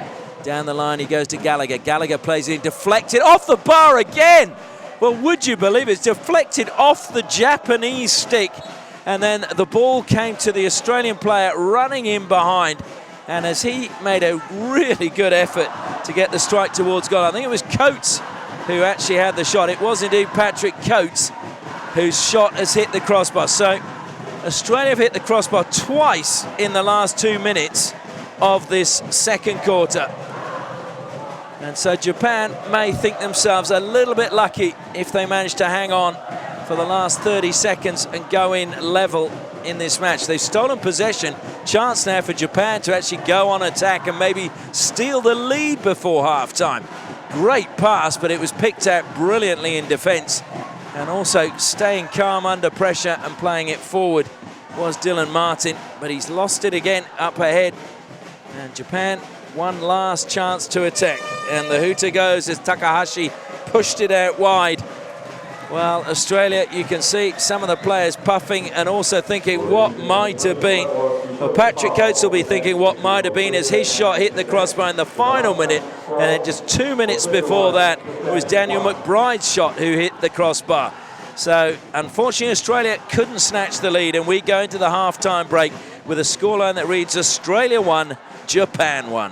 down the line, he goes to Gallagher. Gallagher plays it in, deflected off the bar again. Well, would you believe it's deflected off the Japanese stick, and then the ball came to the Australian player running in behind, and as he made a really good effort to get the strike towards goal. I think it was Coates who actually had the shot. It was indeed Patrick Coates whose shot has hit the crossbar. So Australia have hit the crossbar twice in the last 2 minutes of this second quarter. And so Japan may think themselves a little bit lucky if they manage to hang on for the last 30 seconds and go in level in this match. They've stolen possession. Chance now for Japan to actually go on attack and maybe steal the lead before half-time. Great pass, but it was picked out brilliantly in defence. And also staying calm under pressure and playing it forward was Dylan Martin, but he's lost it again up ahead. And Japan, one last chance to attack. And the hooter goes as Takahashi pushed it out wide. Well, Australia, you can see some of the players puffing and also thinking what might have been. Well, Patrick Coates will be thinking what might have been as his shot hit the crossbar in the final minute. And then just 2 minutes before that, it was Daniel McBride's shot who hit the crossbar. So, unfortunately, Australia couldn't snatch the lead, and we go into the half-time break with a scoreline that reads Australia 1, Japan 1.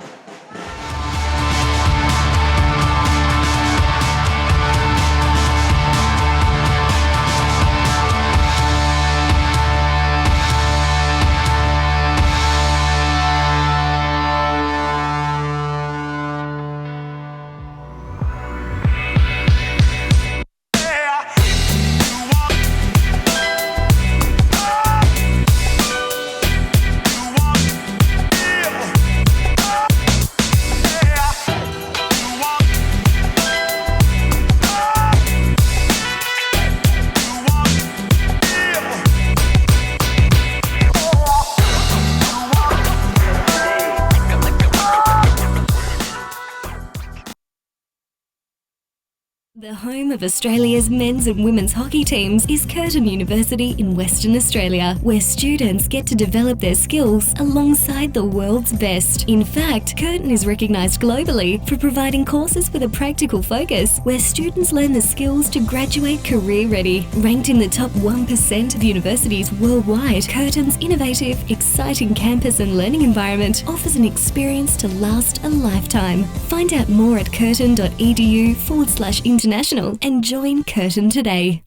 The home of Australia's men's and women's hockey teams is Curtin University in Western Australia, where students get to develop their skills alongside the world's best. In fact, Curtin is recognised globally for providing courses with a practical focus, where students learn the skills to graduate career-ready. Ranked in the top 1% of universities worldwide, Curtin's innovative, exciting campus and learning environment offers an experience to last a lifetime. Find out more at curtin.edu/international and join Curtin today.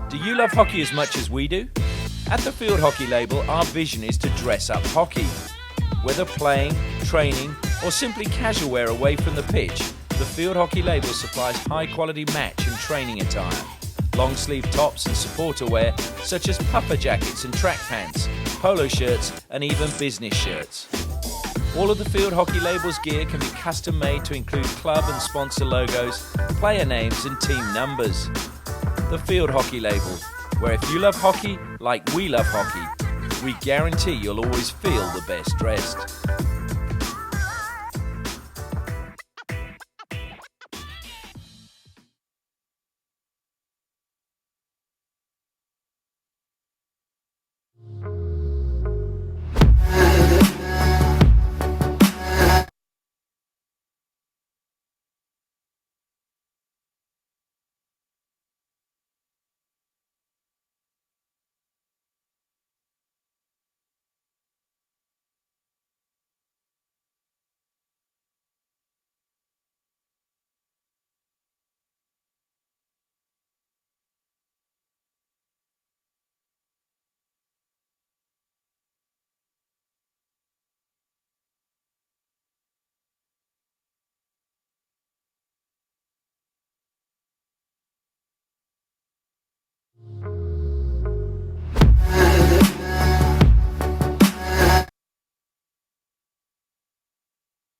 Do you love hockey as much as we do? At the Field Hockey label, our vision is to dress up hockey. Whether playing, training, or simply casual wear away from the pitch, the Field Hockey label supplies high-quality match and training attire. Long-sleeve tops and supporter wear, such as puffer jackets and track pants, polo shirts, and even business shirts. All of the Field Hockey label's gear can be custom made to include club and sponsor logos, player names and team numbers. The Field Hockey label, where if you love hockey like we love hockey, we guarantee you'll always feel the best dressed.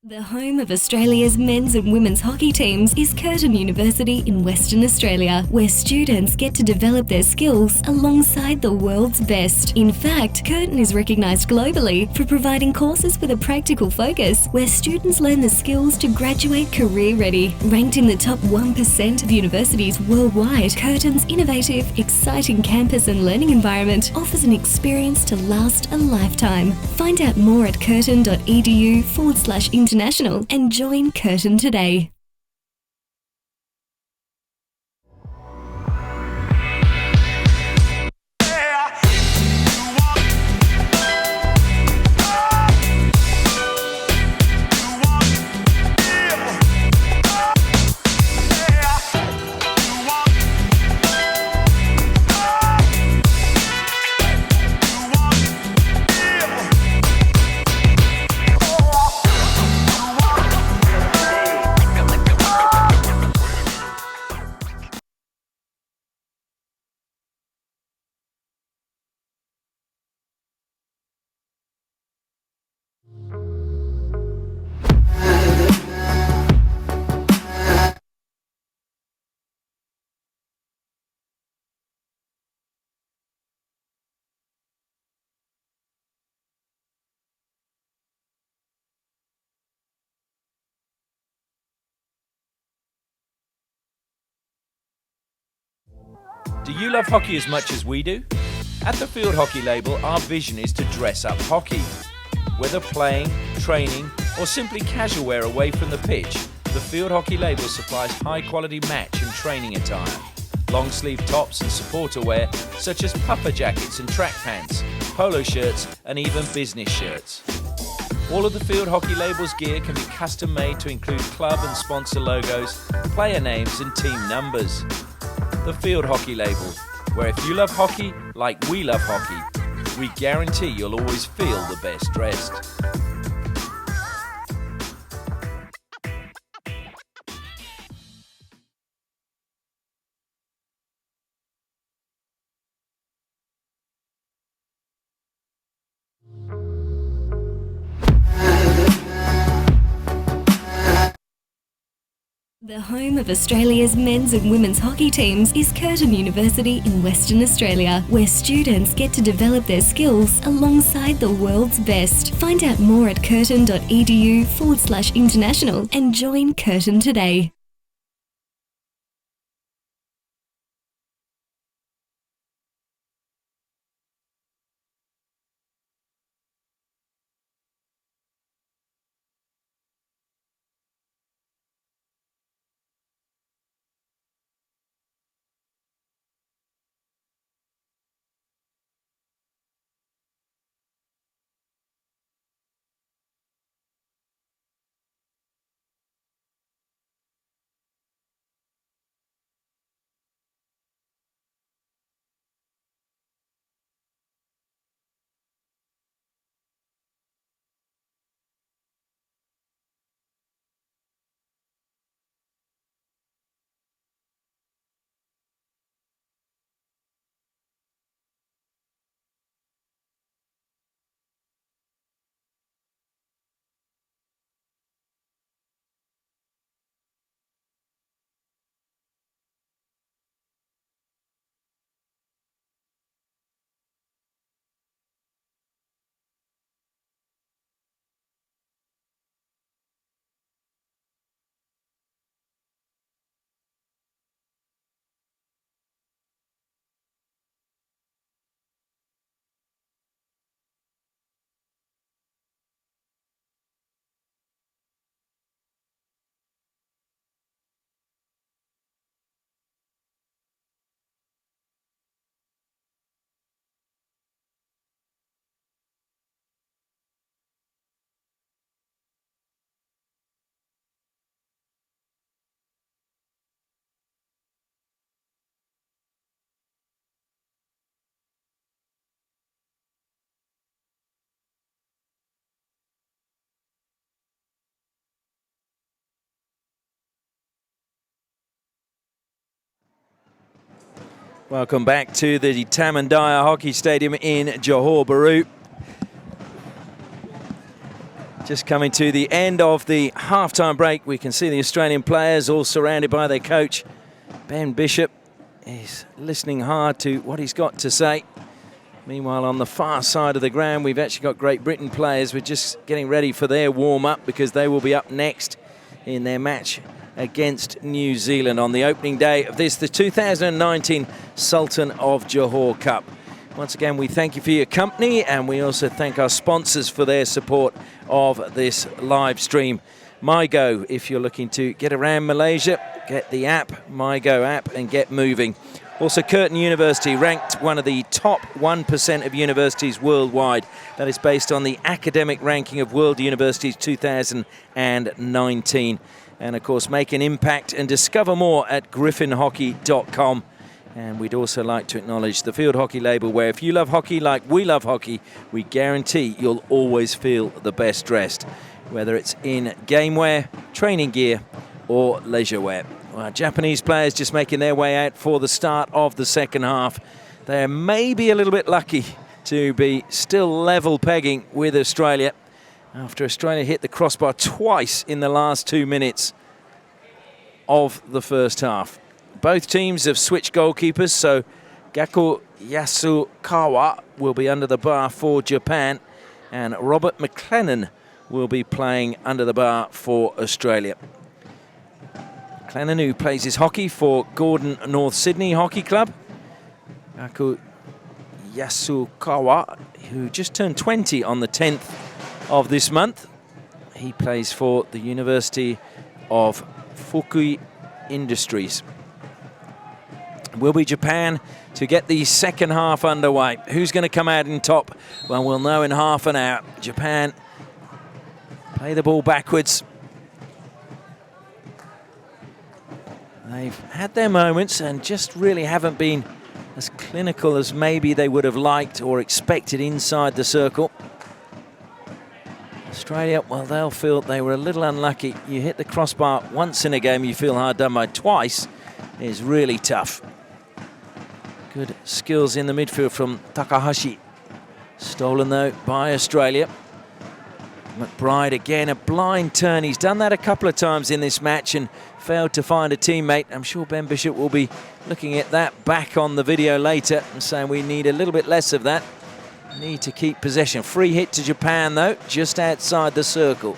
The home of Australia's men's and women's hockey teams is Curtin University in Western Australia, where students get to develop their skills alongside the world's best. In fact, Curtin is recognised globally for providing courses with a practical focus, where students learn the skills to graduate career-ready. Ranked in the top 1% of universities worldwide, Curtin's innovative, exciting campus and learning environment offers an experience to last a lifetime. Find out more at curtin.edu/international and join Curtin today. Do you love hockey as much as we do? At the Field Hockey label, our vision is to dress up hockey. Whether playing, training, or simply casual wear away from the pitch, the Field Hockey label supplies high-quality match and training attire. Long-sleeve tops and supporter wear, such as puffer jackets and track pants, polo shirts, and even business shirts. All of the Field Hockey label's gear can be custom-made to include club and sponsor logos, player names, and team numbers. The Field Hockey label, where if you love hockey like we love hockey, we guarantee you'll always feel the best dressed. The home of Australia's men's and women's hockey teams is Curtin University in Western Australia, where students get to develop their skills alongside the world's best. Find out more at curtin.edu/international and join Curtin today. Welcome back to the Tamandaya Hockey Stadium in Johor, Bahru. Just coming to the end of the halftime break, we can see the Australian players all surrounded by their coach. Ben Bishop is listening hard to what he's got to say. Meanwhile, on the far side of the ground, we've actually got Great Britain players. We're just getting ready for their warm-up because they will be up next in their match against New Zealand on the opening day of the 2019 Sultan of Johor Cup. Once again, we thank you for your company, and we also thank our sponsors for their support of this live stream. MyGo, if you're looking to get around Malaysia, get the app, MyGo app, and get moving. Also, Curtin University, ranked one of the top 1% of universities worldwide. That is based on the academic ranking of World Universities 2019. And, of course, make an impact and discover more at griffinhockey.com. And we'd also like to acknowledge the Field Hockey label, where if you love hockey like we love hockey, we guarantee you'll always feel the best dressed, whether it's in game wear, training gear, or leisure wear. Well, Japanese players just making their way out for the start of the second half. They're maybe a little bit lucky to be still level pegging with Australia after Australia hit the crossbar twice in the last 2 minutes of the first half. Both teams have switched goalkeepers, so Gaku Yasukawa will be under the bar for Japan, and Robert McLennan will be playing under the bar for Australia. McLennan, who plays his hockey for Gordon North Sydney Hockey Club, Gaku Yasukawa, who just turned 20 on the 10th of this month. He plays for the University of Fukui Industries. Will be Japan to get the second half underway. Who's going to come out in top? Well, we'll know in half an hour. Japan play the ball backwards. They've had their moments and just really haven't been as clinical as maybe they would have liked or expected inside the circle. Australia, well, they'll feel they were a little unlucky. You hit the crossbar once in a game, you feel hard done by. Twice is really tough. Good skills in the midfield from Takahashi. Stolen, though, by Australia. McBride again, a blind turn. He's done that a couple of times in this match and failed to find a teammate. I'm sure Ben Bishop will be looking at that back on the video later and saying we need a little bit less of that. Need to keep possession. Free hit to Japan, though, just outside the circle.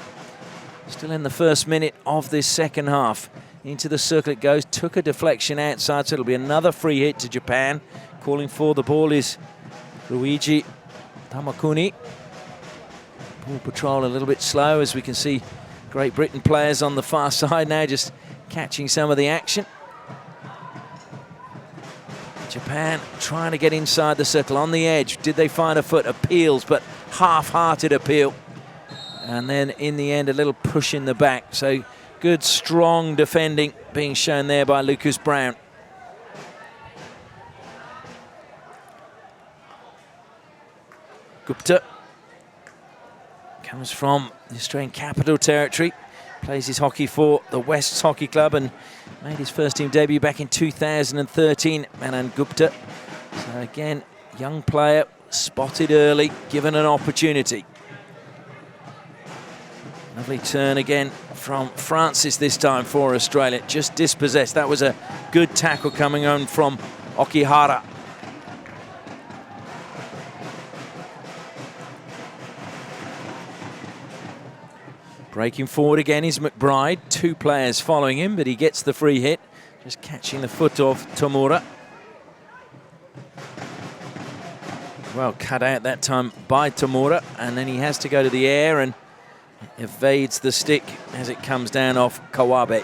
Still in the first minute of this second half. Into the circle it goes, took a deflection outside, so it'll be another free hit to Japan. Calling for the ball is Luigi Tamakuni. Ball patrol a little bit slow, as we can see Great Britain players on the far side now just catching some of the action. Japan trying to get inside the circle on the edge. Did they find a foot? Appeals, but half-hearted appeal. And then in the end, a little push in the back. So good, strong defending being shown there by Lucas Brown. Gupta comes from the Australian Capital Territory. Plays his hockey for the Wests Hockey Club and made his first team debut back in 2013, Manan Gupta. So again, young player, spotted early, given an opportunity. Lovely turn again from Francis this time for Australia. Just dispossessed. That was a good tackle coming on from Okihara. Breaking forward again is McBride. Two players following him, but he gets the free hit. Just catching the foot of Tomura. Well, cut out that time by Tomura, and then he has to go to the air and evades the stick as it comes down off Kawabe.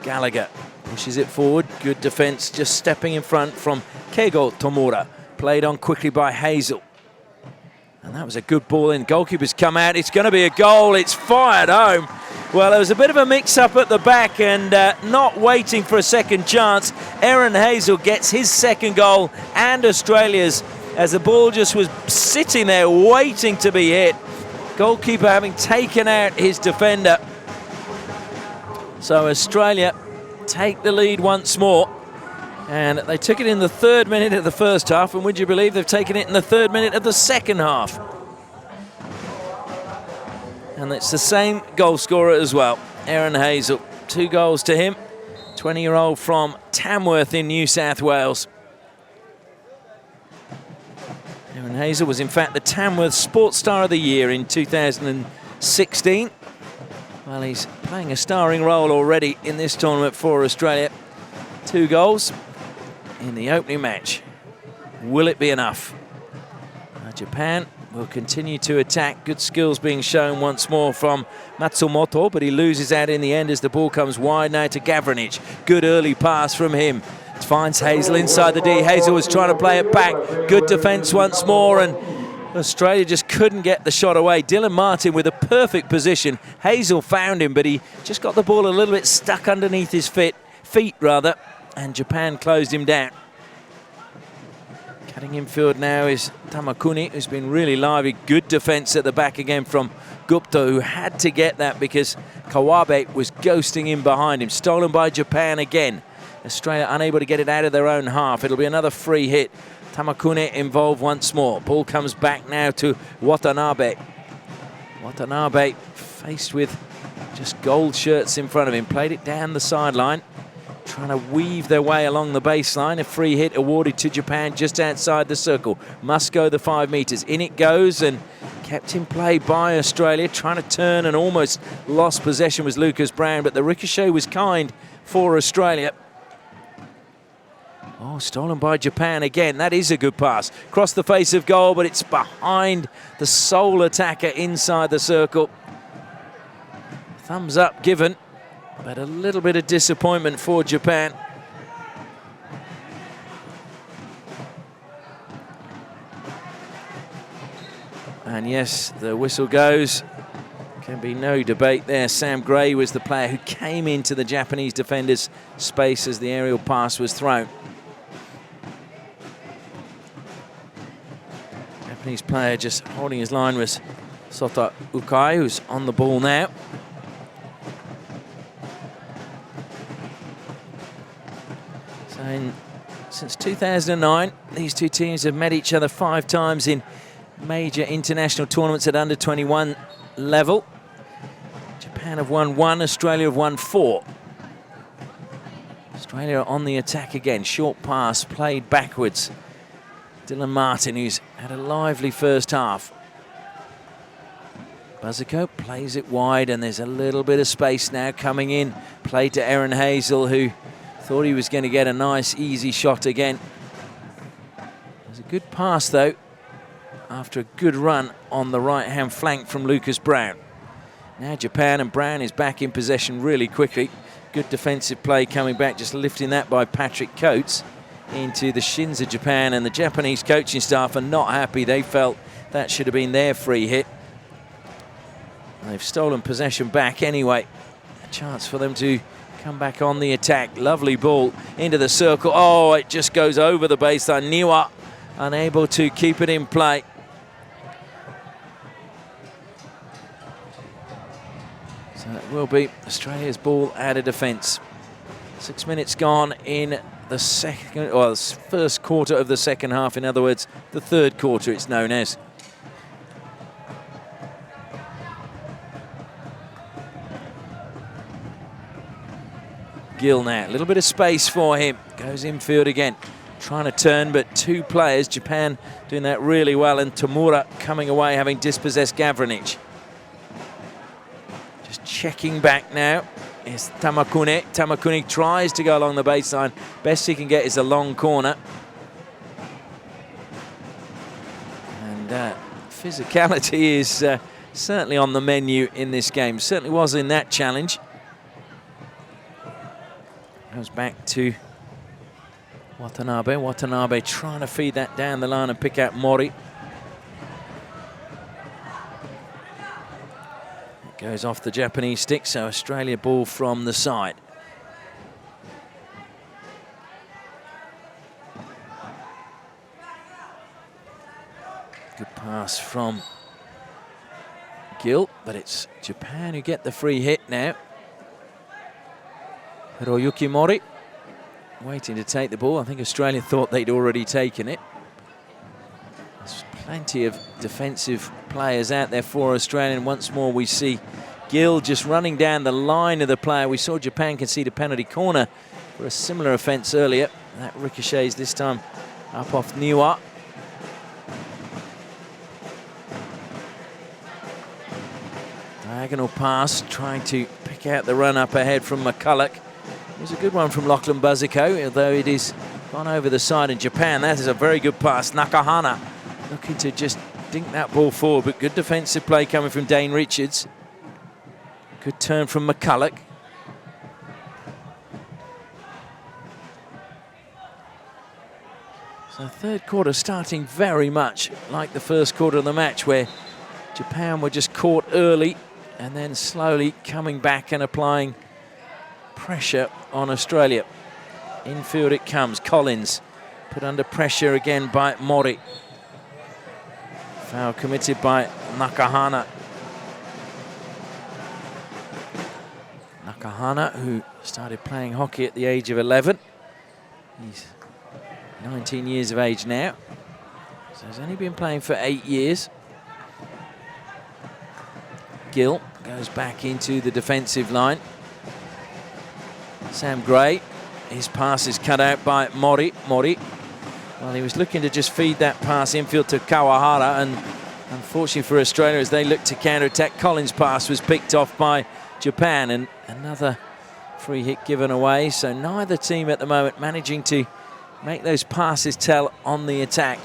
Gallagher pushes it forward. Good defense, just stepping in front from Keigo Tomura. Played on quickly by Hazel. And that was a good ball in. Goalkeeper's come out. It's going to be a goal. It's fired home. Well, there was a bit of a mix-up at the back and not waiting for a second chance. Aaron Hazel gets his second goal and Australia's as the ball just was sitting there waiting to be hit. Goalkeeper having taken out his defender. So Australia take the lead once more. And they took it in the 3rd minute of the first half, and would you believe they've taken it in the 3rd minute of the second half? And it's the same goal scorer as well, Aaron Hazel. 2 goals to him, 20-year-old from Tamworth in New South Wales. Aaron Hazel was in fact the Tamworth Sports Star of the Year in 2016. Well, he's playing a starring role already in this tournament for Australia. 2 goals in the opening match. Will it be enough? Japan will continue to attack. Good skills being shown once more from Matsumoto, but he loses out in the end as the ball comes wide now to Gavranic. Good early pass from him. Finds Hazel inside the D. Hazel was trying to play it back. Good defence once more, and Australia just couldn't get the shot away. Dylan Martin with a perfect position. Hazel found him, but he just got the ball a little bit stuck underneath his feet, and Japan closed him down. Cutting infield now is Tamakuni, who's been really lively. Good defence at the back again from Gupta, who had to get that because Kawabe was ghosting in behind him. Stolen by Japan again. Australia unable to get it out of their own half. It'll be another free hit. Tamakuni involved once more. Ball comes back now to Watanabe. Watanabe faced with just gold shirts in front of him. Played it down the sideline. Trying to weave their way along the baseline. A free hit awarded to Japan just outside the circle. Must go the 5 metres. In it goes and kept in play by Australia. Trying to turn and almost lost possession was Lucas Brown, but the ricochet was kind for Australia. Oh, stolen by Japan again. That is a good pass. Across the face of goal, but it's behind the sole attacker inside the circle. Thumbs up given, but a little bit of disappointment for Japan. And yes, the whistle goes. Can be no debate there. Sam Gray was the player who came into the Japanese defender's space as the aerial pass was thrown. Japanese player just holding his line was Sota Ukai, who's on the ball now. So since 2009, these two teams have met each other 5 times in major international tournaments at under 21 level. Japan have won 1, Australia have won 4. Australia on the attack again. Short pass played backwards. Dylan Martin, who's had a lively first half. Buzziko plays it wide, and there's a little bit of space now coming in. Played to Aaron Hazel, who thought he was going to get a nice, easy shot again. There's a good pass, though, after a good run on the right-hand flank from Lucas Brown. Now Japan, and Brown is back in possession really quickly. Good defensive play coming back, just lifting that by Patrick Coates into the shins of Japan, and the Japanese coaching staff are not happy. They felt that should have been their free hit. They've stolen possession back anyway. A chance for them to come back on the attack. Lovely ball into the circle. Oh, it just goes over the baseline. Niwa unable to keep it in play. So it will be Australia's ball out of defence. 6 minutes gone in the first quarter of the second half. In other words, the third quarter it's known as. Gill now, a little bit of space for him. Goes infield again, trying to turn, but 2 players, Japan doing that really well, and Tamura coming away having dispossessed Gavranic. Just checking back now is Tamakune. Tamakune tries to go along the baseline. Best he can get is a long corner. And physicality is certainly on the menu in this game. Certainly was in that challenge. Goes back to Watanabe. Watanabe trying to feed that down the line and pick out Mori. It goes off the Japanese stick, so Australia ball from the side. Good pass from Gill, but it's Japan who get the free hit now. Hiroyuki Mori waiting to take the ball. I think Australia thought they'd already taken it. There's plenty of defensive players out there for Australia, and once more we see Gill just running down the line of the player. We saw Japan concede a penalty corner for a similar offence earlier. That ricochets this time up off Niwa. Diagonal pass, trying to pick out the run up ahead from McCulloch. It was a good one from Lachlan Buzziko, although it is gone over the side in Japan. That is a very good pass. Nakahana looking to just dink that ball forward, but good defensive play coming from Dane Richards. Good turn from McCulloch. So third quarter starting very much like the first quarter of the match, where Japan were just caught early and then slowly coming back and applying pressure on Australia. Infield it comes. Collins put under pressure again by Mori. Foul committed by Nakahana. Nakahana, who started playing hockey at the age of 11. He's 19 years of age now. So he's only been playing for 8 years. Gill goes back into the defensive line. Sam Gray, his pass is cut out by Mori. Well, he was looking to just feed that pass infield to Kawahara, and unfortunately for Australia, as they looked to counter-attack, Collins' pass was picked off by Japan, and another free hit given away. So neither team at the moment managing to make those passes tell on the attack.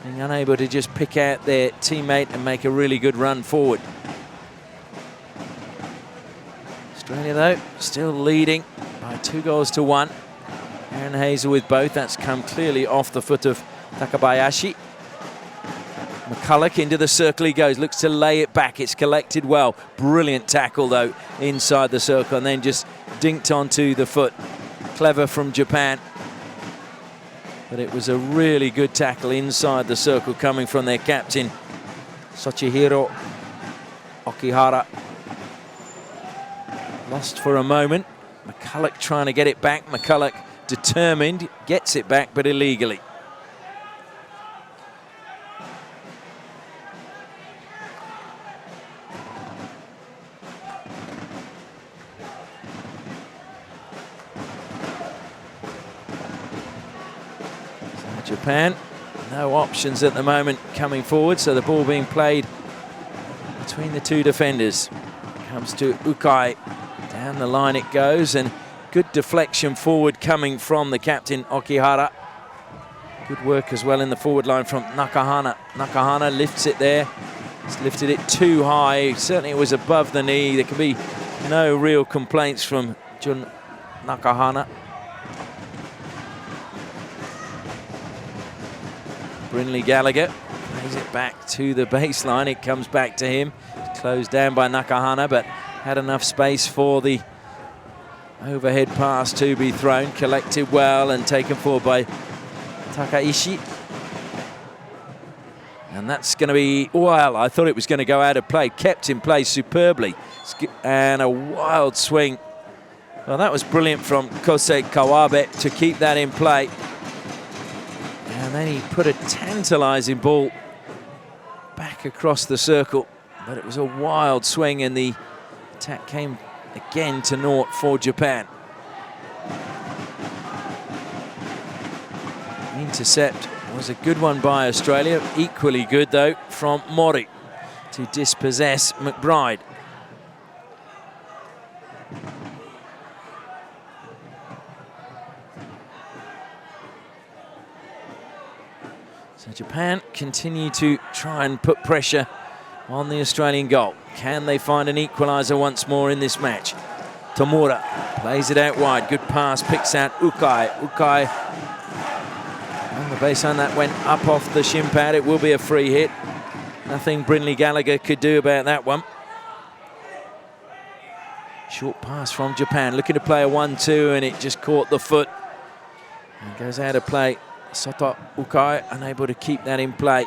Being unable to just pick out their teammate and make a really good run forward. Australia, though, still leading by 2-1. Aaron Hazel with both. That's come clearly off the foot of Takabayashi. McCulloch into the circle he goes, looks to lay it back. It's collected well. Brilliant tackle, though, inside the circle, and then just dinked onto the foot. Clever from Japan. But it was a really good tackle inside the circle coming from their captain, Sochihiro Okihara. Lost for a moment. McCulloch trying to get it back. McCulloch determined, gets it back, but illegally. Japan, no options at the moment coming forward, so the ball being played between the two defenders. Comes to Ukai, down the line it goes, and good deflection forward coming from the captain Okihara. Good work as well in the forward line from Nakahana. Nakahana lifts it there, he's lifted it too high, certainly it was above the knee. There can be no real complaints from Jun Nakahana. Brindley Gallagher plays it back to the baseline. It comes back to him. Closed down by Nakahana, but had enough space for the overhead pass to be thrown. Collected well and taken forward by Takaishi. And that's going to be, well, I thought it was going to go out of play. Kept in play superbly. And a wild swing. Well, that was brilliant from Kosei Kawabe to keep that in play. And then he put a tantalizing ball back across the circle. But it was a wild swing, and the attack came again to naught for Japan. Intercept was a good one by Australia. Equally good, though, from Mori to dispossess McBride. So Japan continue to try and put pressure on the Australian goal. Can they find an equaliser once more in this match? Tomura plays it out wide. Good pass, picks out Ukai. Ukai on the baseline, that went up off the shin pad. It will be a free hit. Nothing Brindley Gallagher could do about that one. Short pass from Japan, looking to play a 1-2, and it just caught the foot. And goes out of play. Soto Ukai unable to keep that in play.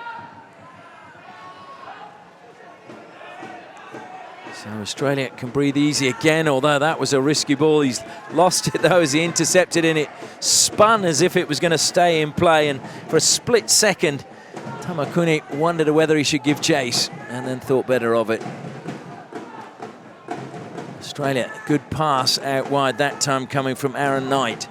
So Australia can breathe easy again, although that was a risky ball. He's lost it though as he intercepted, and it spun as if it was going to stay in play. And for a split second, Tamakuni wondered whether he should give chase and then thought better of it. Australia, good pass out wide that time coming from Aaron Knight.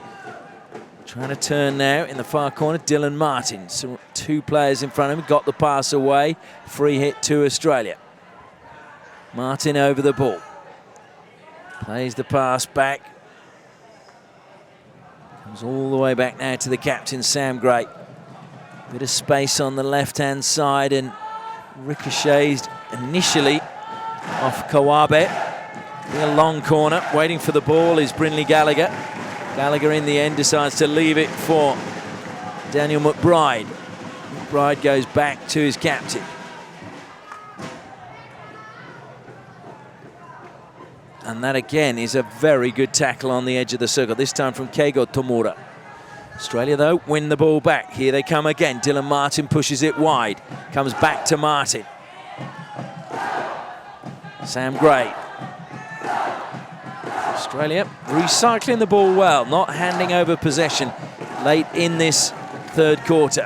Trying to turn now in the far corner, Dylan Martin. So two players in front of him, got the pass away. Free hit to Australia. Martin over the ball. Plays the pass back. Comes all the way back now to the captain, Sam Gray. Bit of space on the left-hand side and ricochets initially off Kawabe. A long corner, waiting for the ball is Brindley Gallagher. Gallagher in the end decides to leave it for Daniel McBride. McBride goes back to his captain. And that again is a very good tackle on the edge of the circle, this time from Keigo Tomura. Australia, though, win the ball back. Here they come again. Dylan Martin pushes it wide. Comes back to Martin. Sam Gray. Australia recycling the ball well, not handing over possession late in this third quarter.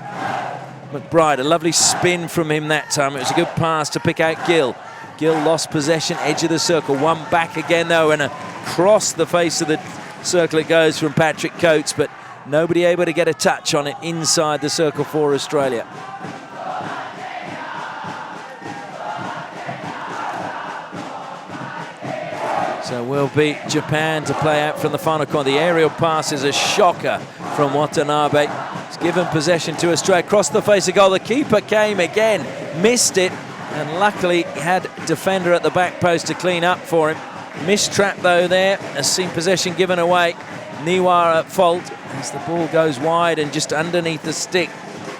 McBride, a lovely spin from him that time. It was a good pass to pick out Gill. Gill lost possession, edge of the circle. One back again, though, and across the face of the circle it goes from Patrick Coates, but nobody able to get a touch on it inside the circle for Australia. So will be Japan to play out from the final corner. The aerial pass is a shocker from Watanabe. It's given possession to Australia. Across the face of goal. The keeper came again, missed it, and luckily had defender at the back post to clean up for him. Missed trap though there. Has seen possession given away. Niwa at fault as the ball goes wide and just underneath the stick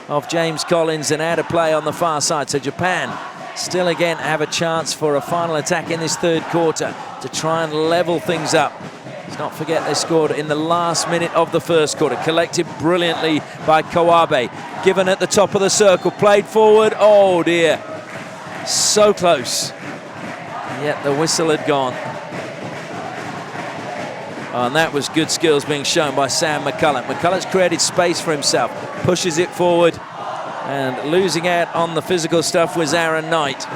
of James Collins and out of play on the far side. So Japan still again have a chance for a final attack in this third quarter to try and level things up. Let's not forget they scored in the last minute of the first quarter. Collected brilliantly by Kawabe. Given at the top of the circle, played forward. Oh dear, so close. Yet the whistle had gone. Oh, and that was good skills being shown by Sam McCulloch. McCulloch's created space for himself, pushes it forward, and losing out on the physical stuff was Aaron Knight.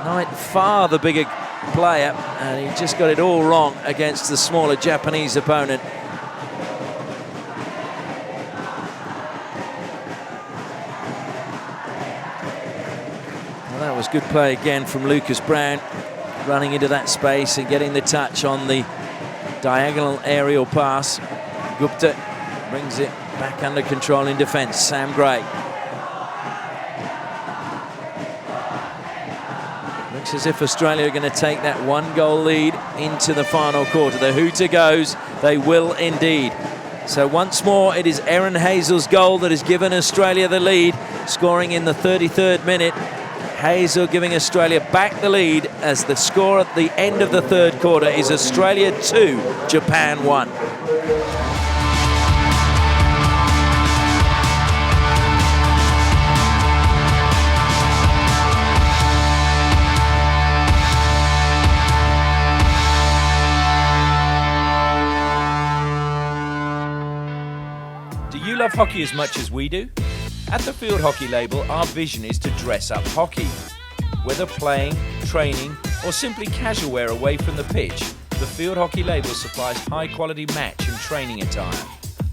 Knight far the bigger player, and he just got it all wrong against the smaller Japanese opponent. Well, that was good play again from Lucas Brown, running into that space and getting the touch on the diagonal aerial pass. Gupta brings it back under control in defence. Sam Gray. Looks as if Australia are going to take that 1-goal lead into the final quarter. The hooter goes. They will indeed. So once more, it is Erin Hazel's goal that has given Australia the lead, scoring in the 33rd minute. Hazel giving Australia back the lead as the score at the end of the third quarter is Australia 2, Japan 1. Do you love hockey as much as we do? At the Field Hockey label, our vision is to dress up hockey. Whether playing, training, or simply casual wear away from the pitch, the Field Hockey label supplies high-quality match and training attire.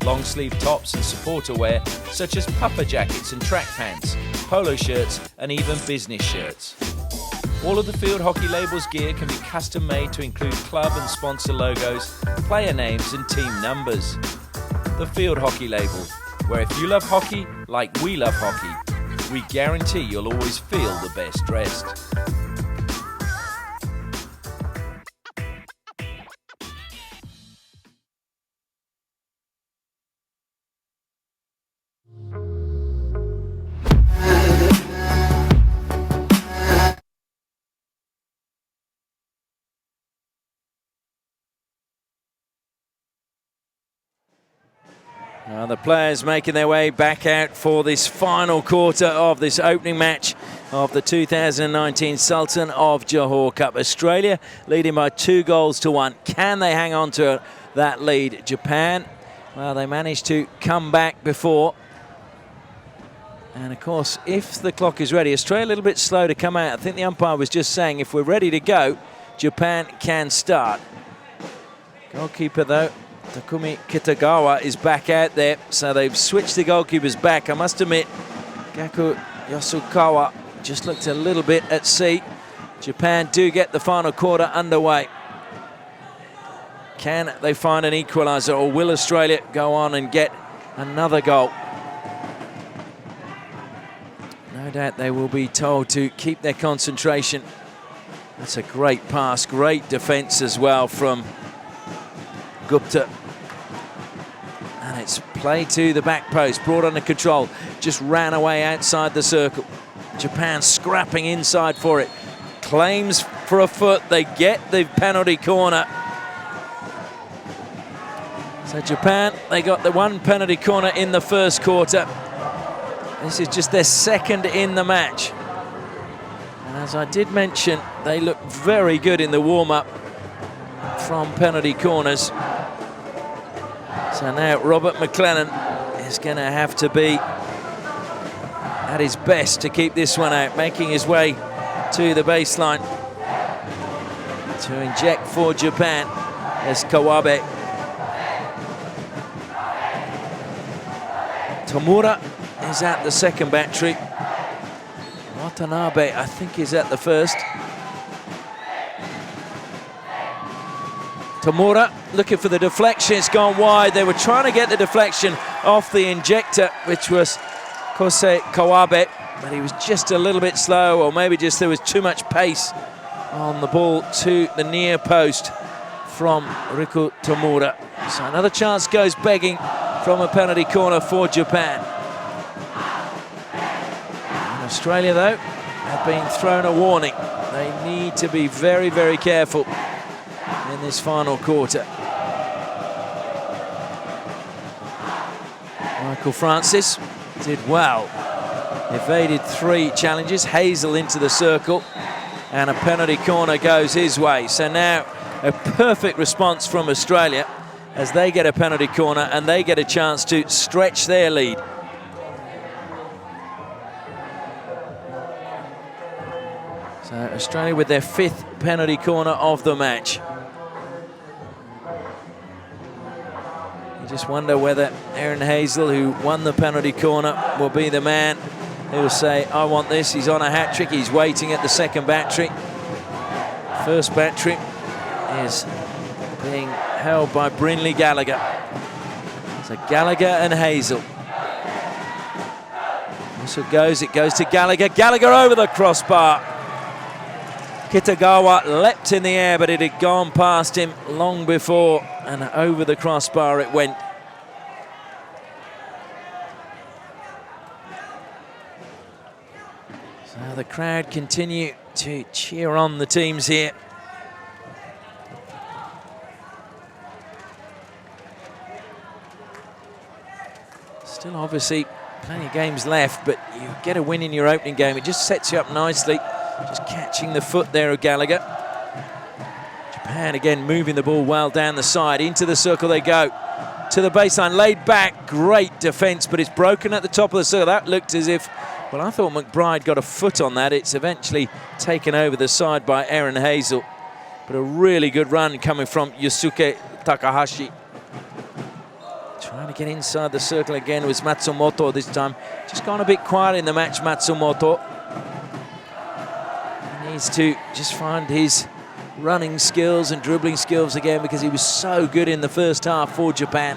Long-sleeve tops and supporter wear, such as puffer jackets and track pants, polo shirts, and even business shirts. All of the Field Hockey label's gear can be custom-made to include club and sponsor logos, player names, and team numbers. The Field Hockey label, where if you love hockey like we love hockey, we guarantee you'll always feel the best dressed. The players making their way back out for this final quarter of this opening match of the 2019 Sultan of Johor Cup. Australia leading by 2-1. Can they hang on to that lead? Japan, well, they managed to come back before. And of course, if the clock is ready, Australia a little bit slow to come out. I think the umpire was just saying if we're ready to go, Japan can start. Goalkeeper though, Takumi Kitagawa is back out there, so they've switched the goalkeepers back. I must admit, Gaku Yasukawa just looked a little bit at sea. Japan do get the final quarter underway. Can they find an equaliser, or will Australia go on and get another goal? No doubt they will be told to keep their concentration. That's a great pass, great defence as well from Gupta. And it's played to the back post, brought under control, just ran away outside the circle. Japan scrapping inside for it. Claims for a foot, they get the penalty corner. So Japan, they got the one penalty corner in the first quarter. This is just their second in the match. And as I did mention, they look very good in the warm-up from penalty corners. So now Robert McLennan is going to have to be at his best to keep this one out, making his way to the baseline to inject for Japan as Kawabe. Tomura is at the second battery. Watanabe, I think, is at the first. Tamura looking for the deflection. It's gone wide. They were trying to get the deflection off the injector, which was Kosei Kawabe, but he was just a little bit slow, or maybe just there was too much pace on the ball to the near post from Riku Tamura. So another chance goes begging from a penalty corner for Japan. And Australia, though, have been thrown a warning. They need to be very, very careful in this final quarter. Michael Francis did well. Evaded 3 challenges. Hazel into the circle, and a penalty corner goes his way. So now a perfect response from Australia as they get a penalty corner and they get a chance to stretch their lead. So Australia with their 5th penalty corner of the match. You just wonder whether Aaron Hazel, who won the penalty corner, will be the man who will say, I want this. He's on a hat-trick. He's waiting at the second battery. First battery is being held by Brynley Gallagher. So Gallagher and Hazel. Whistle goes, it goes to Gallagher. Gallagher over the crossbar. Kitagawa leapt in the air, but it had gone past him long before, and over the crossbar it went. So the crowd continue to cheer on the teams here. Still obviously plenty of games left, but you get a win in your opening game. It just sets you up nicely. Just catching the foot there of Gallagher. Japan again moving the ball well down the side. Into the circle they go. To the baseline, laid back. Great defence, but it's broken at the top of the circle. That looked as if, well, I thought McBride got a foot on that. It's eventually taken over the side by Aaron Hazel. But a really good run coming from Yusuke Takahashi. Trying to get inside the circle again was Matsumoto this time. Just gone a bit quiet in the match, Matsumoto. He needs to just find his running skills and dribbling skills again, because he was so good in the first half for Japan.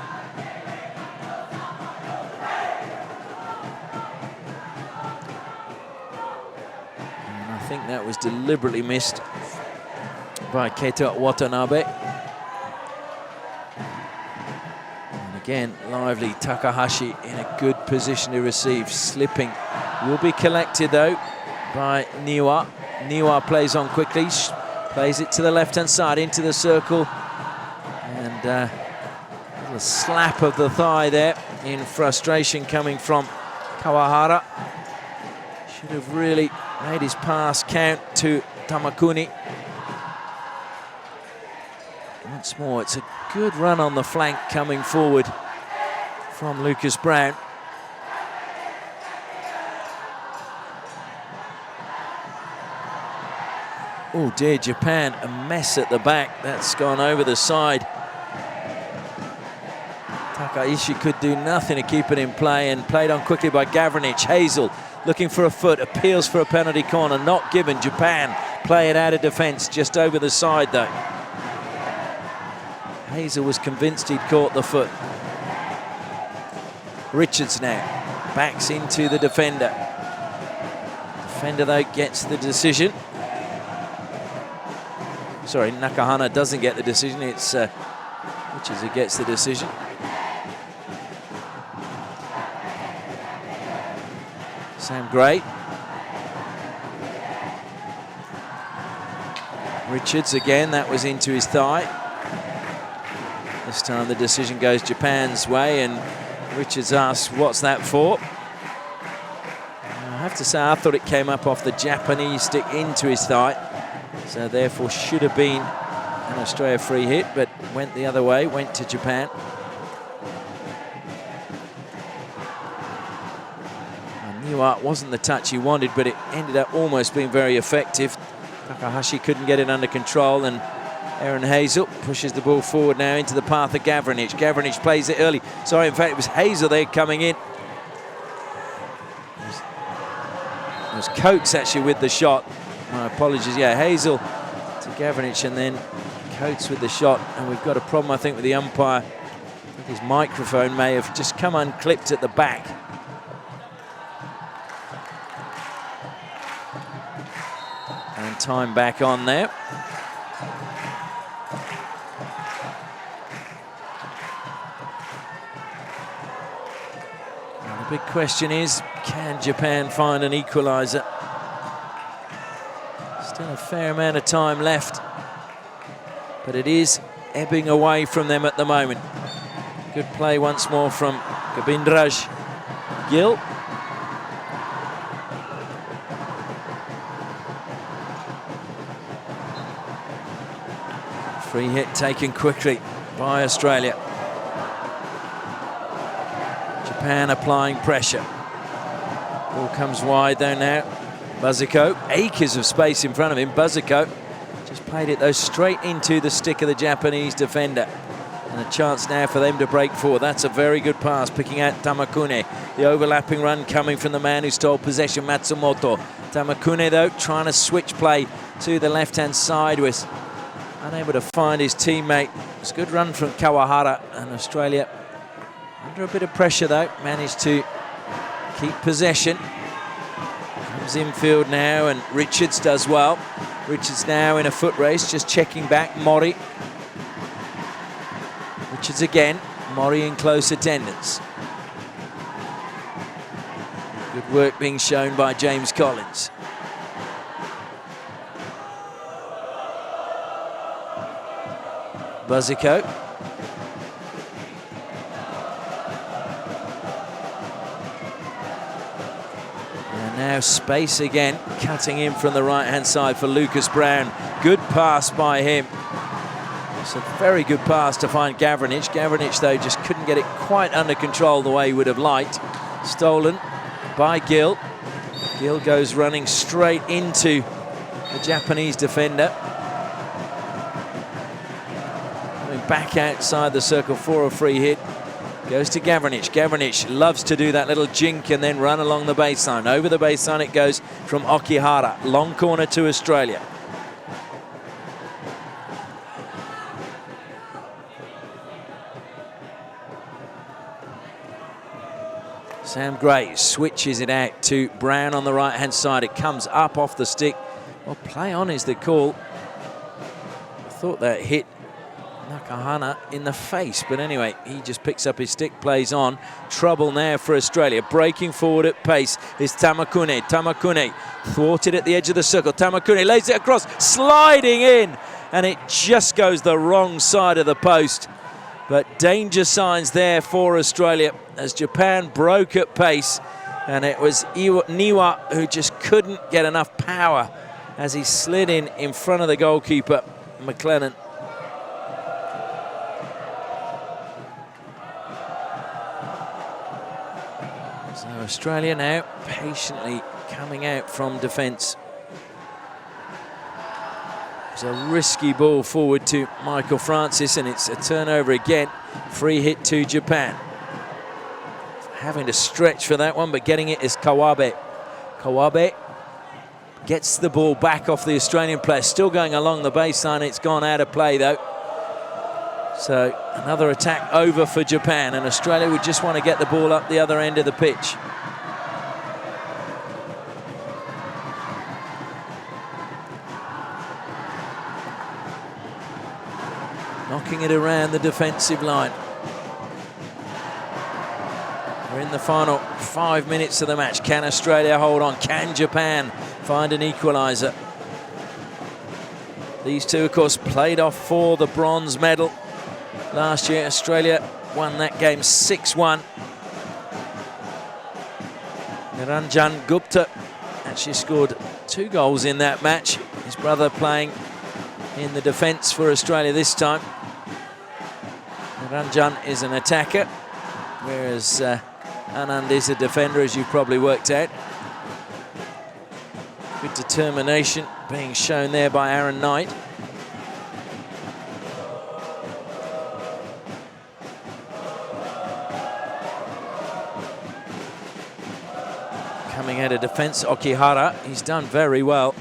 And I think that was deliberately missed by Keita Watanabe. Again, lively Takahashi in a good position to receive. Slipping will be collected, though, by Niwa. Niwa plays on quickly, plays it to the left-hand side, into the circle. And a little slap of the thigh there in frustration coming from Kawahara. Should have really made his pass count to Tamakuni. Once more, it's a good run on the flank coming forward from Lucas Brown. Oh dear, Japan, a mess at the back. That's gone over the side. Takaishi could do nothing to keep it in play, and played on quickly by Gavranic. Hazel looking for a foot, appeals for a penalty corner, not given. Japan play it out of defence, just over the side though. Hazel was convinced he'd caught the foot. Richards now backs into the defender. Defender, though, gets the decision. Sorry, Nakahana doesn't get the decision. It's Richards who gets the decision. Sam Gray. Richards again, that was into his thigh. This time the decision goes Japan's way, and Richards asks, what's that for? I have to say, I thought it came up off the Japanese stick into his thigh, so therefore should have been an Australia free hit, but went the other way, went to Japan. I knew it wasn't the touch he wanted, but it ended up almost being very effective. Takahashi couldn't get it under control, and Aaron Hazel pushes the ball forward now into the path of Gavranic. Gavranic plays it early. Sorry, in fact, it was Hazel there coming in. It was Coates actually with the shot. My apologies. Yeah, Hazel to Gavranic, and then Coates with the shot, and we've got a problem, I think, with the umpire. I think his microphone may have just come unclipped at the back. And time back on there. And the big question is, can Japan find an equaliser? Still a fair amount of time left, but it is ebbing away from them at the moment. Good play once more from Gobindraj Gill. Free hit taken quickly by Australia. Japan applying pressure. Ball comes wide though now. Buzzico, acres of space in front of him. Buzzico just played it though straight into the stick of the Japanese defender. And a chance now for them to break forward. That's a very good pass, picking out Tamakune. The overlapping run coming from the man who stole possession, Matsumoto. Tamakune though trying to switch play to the left-hand side, was unable to find his teammate. It's a good run from Kawahara, and Australia under a bit of pressure though, managed to keep possession. Comes infield now, and Richards does well. Richards now in a foot race, just checking back. Mori. Richards again. Mori in close attendance. Good work being shown by James Collins. Buzzico. Now space again, cutting in from the right-hand side for Lucas Brown. Good pass by him. It's a very good pass to find Gavranic. Gavranic, though, just couldn't get it quite under control the way he would have liked. Stolen by Gill. Gill goes running straight into the Japanese defender. Coming back outside the circle for a free hit. Goes to Gavranic. Gavranic loves to do that little jink and then run along the baseline. Over the baseline it goes from Okihara. Long corner to Australia. Sam Gray switches it out to Brown on the right-hand side. It comes up off the stick. Well, play on is the call. I thought that hit Nakahana in the face, but anyway, he just picks up his stick, plays on. Trouble now for Australia. Breaking forward at pace is Tamakune. Tamakune thwarted at the edge of the circle. Tamakune lays it across, sliding in, and it just goes the wrong side of the post. But danger signs there for Australia as Japan broke at pace, and it was Niwa who just couldn't get enough power as he slid in front of the goalkeeper, McLennan. So Australia now patiently coming out from defence. It's a risky ball forward to Michael Francis, and it's a turnover again. Free hit to Japan. Having to stretch for that one, but getting it is Kawabe. Kawabe gets the ball back off the Australian player. Still going along the baseline. It's gone out of play, though. So another attack over for Japan, and Australia would just want to get the ball up the other end of the pitch. Knocking it around the defensive line. We're in the final 5 minutes of the match. Can Australia hold on? Can Japan find an equaliser? These two, of course, played off for the bronze medal last year. Australia won that game 6-1. Niranjan Gupta actually scored 2 goals in that match. His brother playing in the defence for Australia this time. Niranjan is an attacker, whereas Anand is a defender, as you've probably worked out. Good determination being shown there by Aaron Knight. Coming out of defence, Okihara, he's done very well.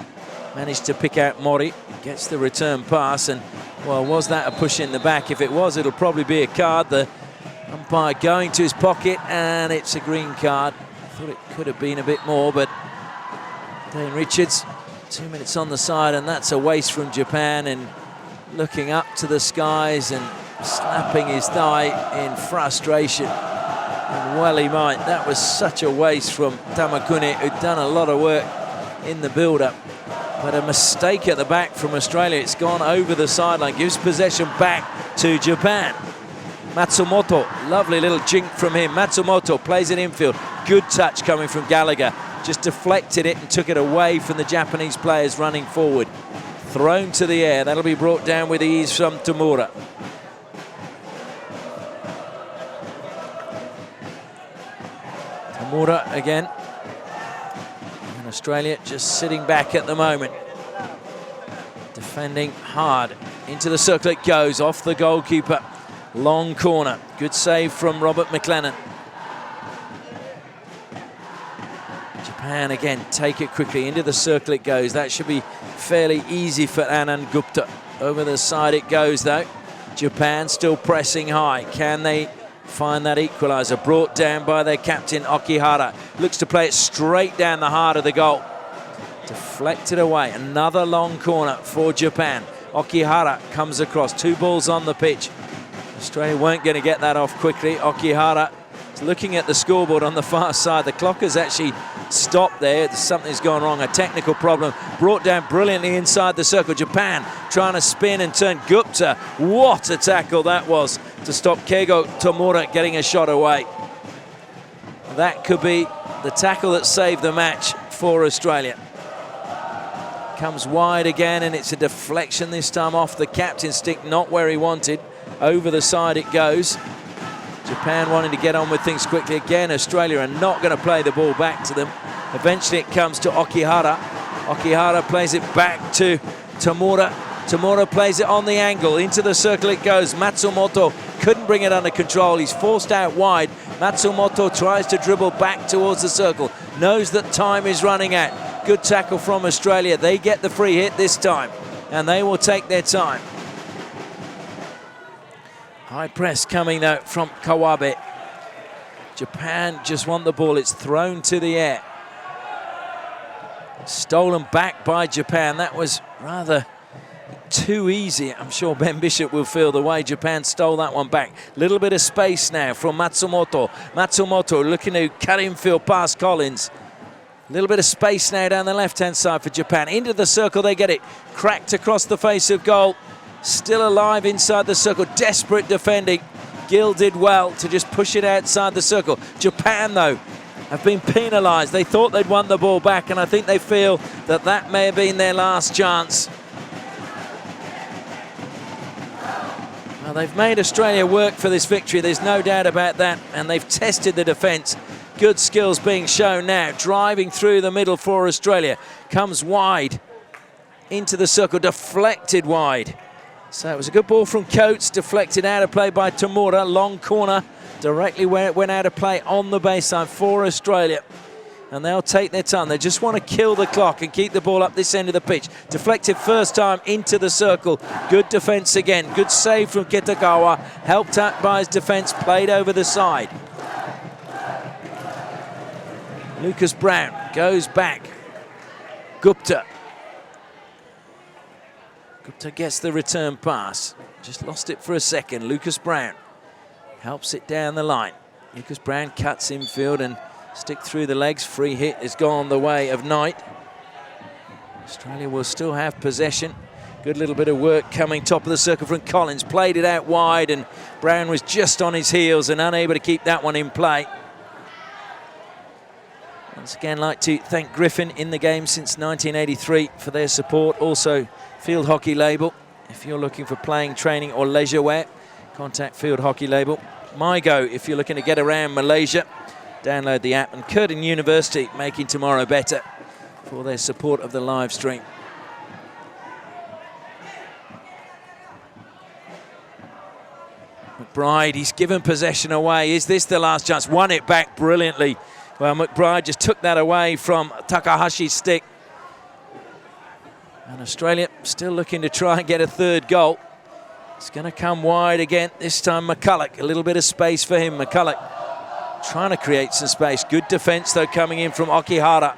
Managed to pick out Mori, gets the return pass, and Well, was that a push in the back? If it was, it'll probably be a card. The umpire going to his pocket, and it's a green card. Thought it could have been a bit more, but Dane Richards, 2 minutes on the side, and that's a waste from Japan, and looking up to the skies and slapping his thigh in frustration. And well he might. That was such a waste from Tamakune, who'd done a lot of work in the build-up. But a mistake at the back from Australia. It's gone over the sideline, gives possession back to Japan. Matsumoto, lovely little jink from him. Matsumoto plays it infield. Good touch coming from Gallagher. Just deflected it and took it away from the Japanese players running forward. Thrown to the air. That'll be brought down with ease from Tamura. Tamura again. And Australia just sitting back at the moment. Defending hard. Into the circle it goes, off the goalkeeper. Long corner. Good save from Robert McLennan. Japan again, take it quickly. Into the circle it goes. That should be fairly easy for Anand Gupta. Over the side it goes though. Japan still pressing high. Can they find that equaliser? Brought down by their captain Okihara. Looks to play it straight down the heart of the goal. Deflected away. Another long corner for Japan. Okihara comes across. 2 balls on the pitch. Australia weren't going to get that off quickly. Okihara is looking at the scoreboard on the far side. The clock has actually stopped there. Something's gone wrong. A technical problem. Brought down brilliantly inside the circle. Japan trying to spin and turn. Gupta. What a tackle that was to stop Keigo Tamura getting a shot away. That could be the tackle that saved the match for Australia. Comes wide again, and it's a deflection this time off the captain's stick, not where he wanted. Over the side it goes. Japan wanting to get on with things quickly. Again, Australia are not going to play the ball back to them. Eventually it comes to Okihara. Okihara plays it back to Tamura. Tamura plays it on the angle. Into the circle it goes. Matsumoto couldn't bring it under control. He's forced out wide. Matsumoto tries to dribble back towards the circle. Knows that time is running out. Good tackle from Australia. They get the free hit this time, and they will take their time. High press coming though from Kawabe. Japan just want the ball. It's thrown to the air. Stolen back by Japan. That was rather too easy. I'm sure Ben Bishop will feel the way Japan stole that one back. Little bit of space now from Matsumoto. Matsumoto looking to cut infield past Collins. A little bit of space now down the left-hand side for Japan. Into the circle they get it. Cracked across the face of goal. Still alive inside the circle. Desperate defending. Gill did well to just push it outside the circle. Japan, though, have been penalised. They thought they'd won the ball back, and I think they feel that that may have been their last chance. Well, they've made Australia work for this victory. There's no doubt about that, and they've tested the defence. Good skills being shown now. Driving through the middle for Australia. Comes wide into the circle. Deflected wide. So it was a good ball from Coates. Deflected out of play by Tamura. Long corner. Directly where it went out of play on the baseline for Australia. And they'll take their time. They just want to kill the clock and keep the ball up this end of the pitch. Deflected first time into the circle. Good defence again. Good save from Kitagawa. Helped out by his defence. Played over the side. Lucas Brown goes back. Gupta. Gupta gets the return pass. Just lost it for a second. Lucas Brown helps it down the line. Lucas Brown cuts infield and stick through the legs. Free hit has gone the way of Knight. Australia will still have possession. Good little bit of work coming top of the circle from Collins. Played it out wide, and Brown was just on his heels and unable to keep that one in play. Once again, like to thank Griffin in the game since 1983 for their support. Also, Field Hockey Label. If you're looking for playing, training or leisure wear, contact Field Hockey Label. MyGo, if you're looking to get around Malaysia, download the app. And Curtin University, making tomorrow better, for their support of the live stream. McBride, he's given possession away. Is this the last chance? Won it back brilliantly. Well, McBride just took that away from Takahashi's stick. And Australia still looking to try and get a third goal. It's going to come wide again. This time McCulloch, a little bit of space for him. McCulloch trying to create some space. Good defense though coming in from Okihara.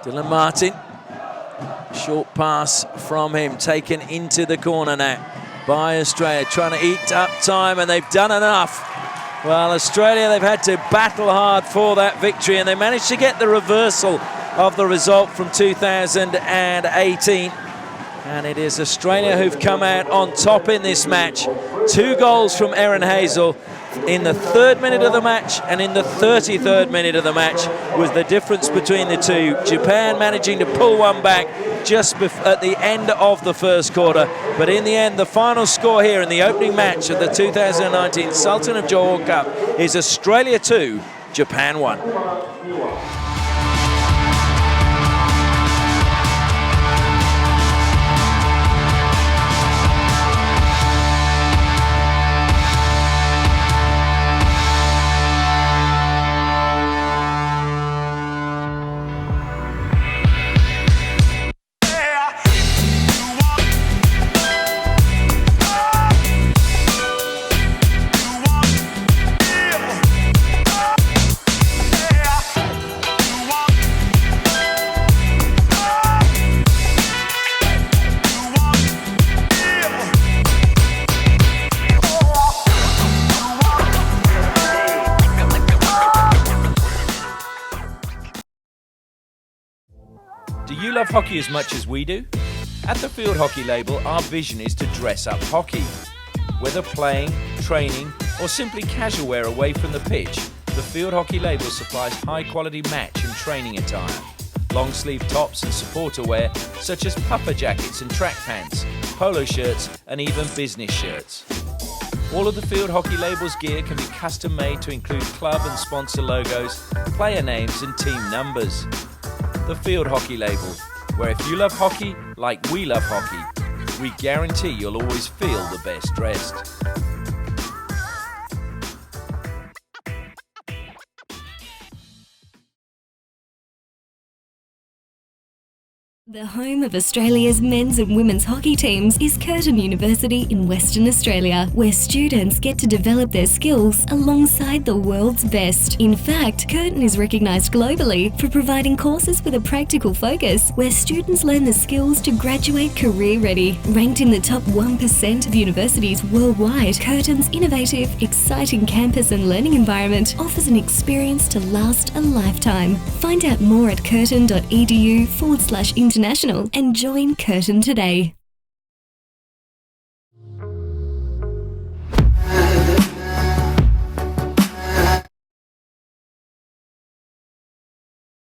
Dylan Martin, short pass from him, taken into the corner now by Australia, trying to eat up time, and they've done enough. Well, Australia, they've had to battle hard for that victory, and they managed to get the reversal of the result from 2018. And it is Australia who've come out on top in this match. 2 goals from Erin Hazel in the 3rd minute of the match, and in the 33rd minute of the match was the difference between the two. Japan managing to pull one back just at the end of the first quarter. But in the end, the final score here in the opening match of the 2019 Sultan of Johor Cup is Australia 2, Japan 1. Do you love hockey as much as we do? At the Field Hockey label, our vision is to dress up hockey. Whether playing, training, or simply casual wear away from the pitch, the Field Hockey label supplies high-quality match and training attire. Long-sleeve tops and supporter wear, such as puffer jackets and track pants, polo shirts, and even business shirts. All of the Field Hockey label's gear can be custom-made to include club and sponsor logos, player names, and team numbers. The Field Hockey label, where if you love hockey like we love hockey, we guarantee you'll always feel the best dressed. The home of Australia's men's and women's hockey teams is Curtin University in Western Australia, where students get to develop their skills alongside the world's best. In fact, Curtin is recognised globally for providing courses with a practical focus, where students learn the skills to graduate career ready. Ranked in the top 1% of universities worldwide, Curtin's innovative, exciting campus and learning environment offers an experience to last a lifetime. Find out more at curtin.edu/international and join Curtin today.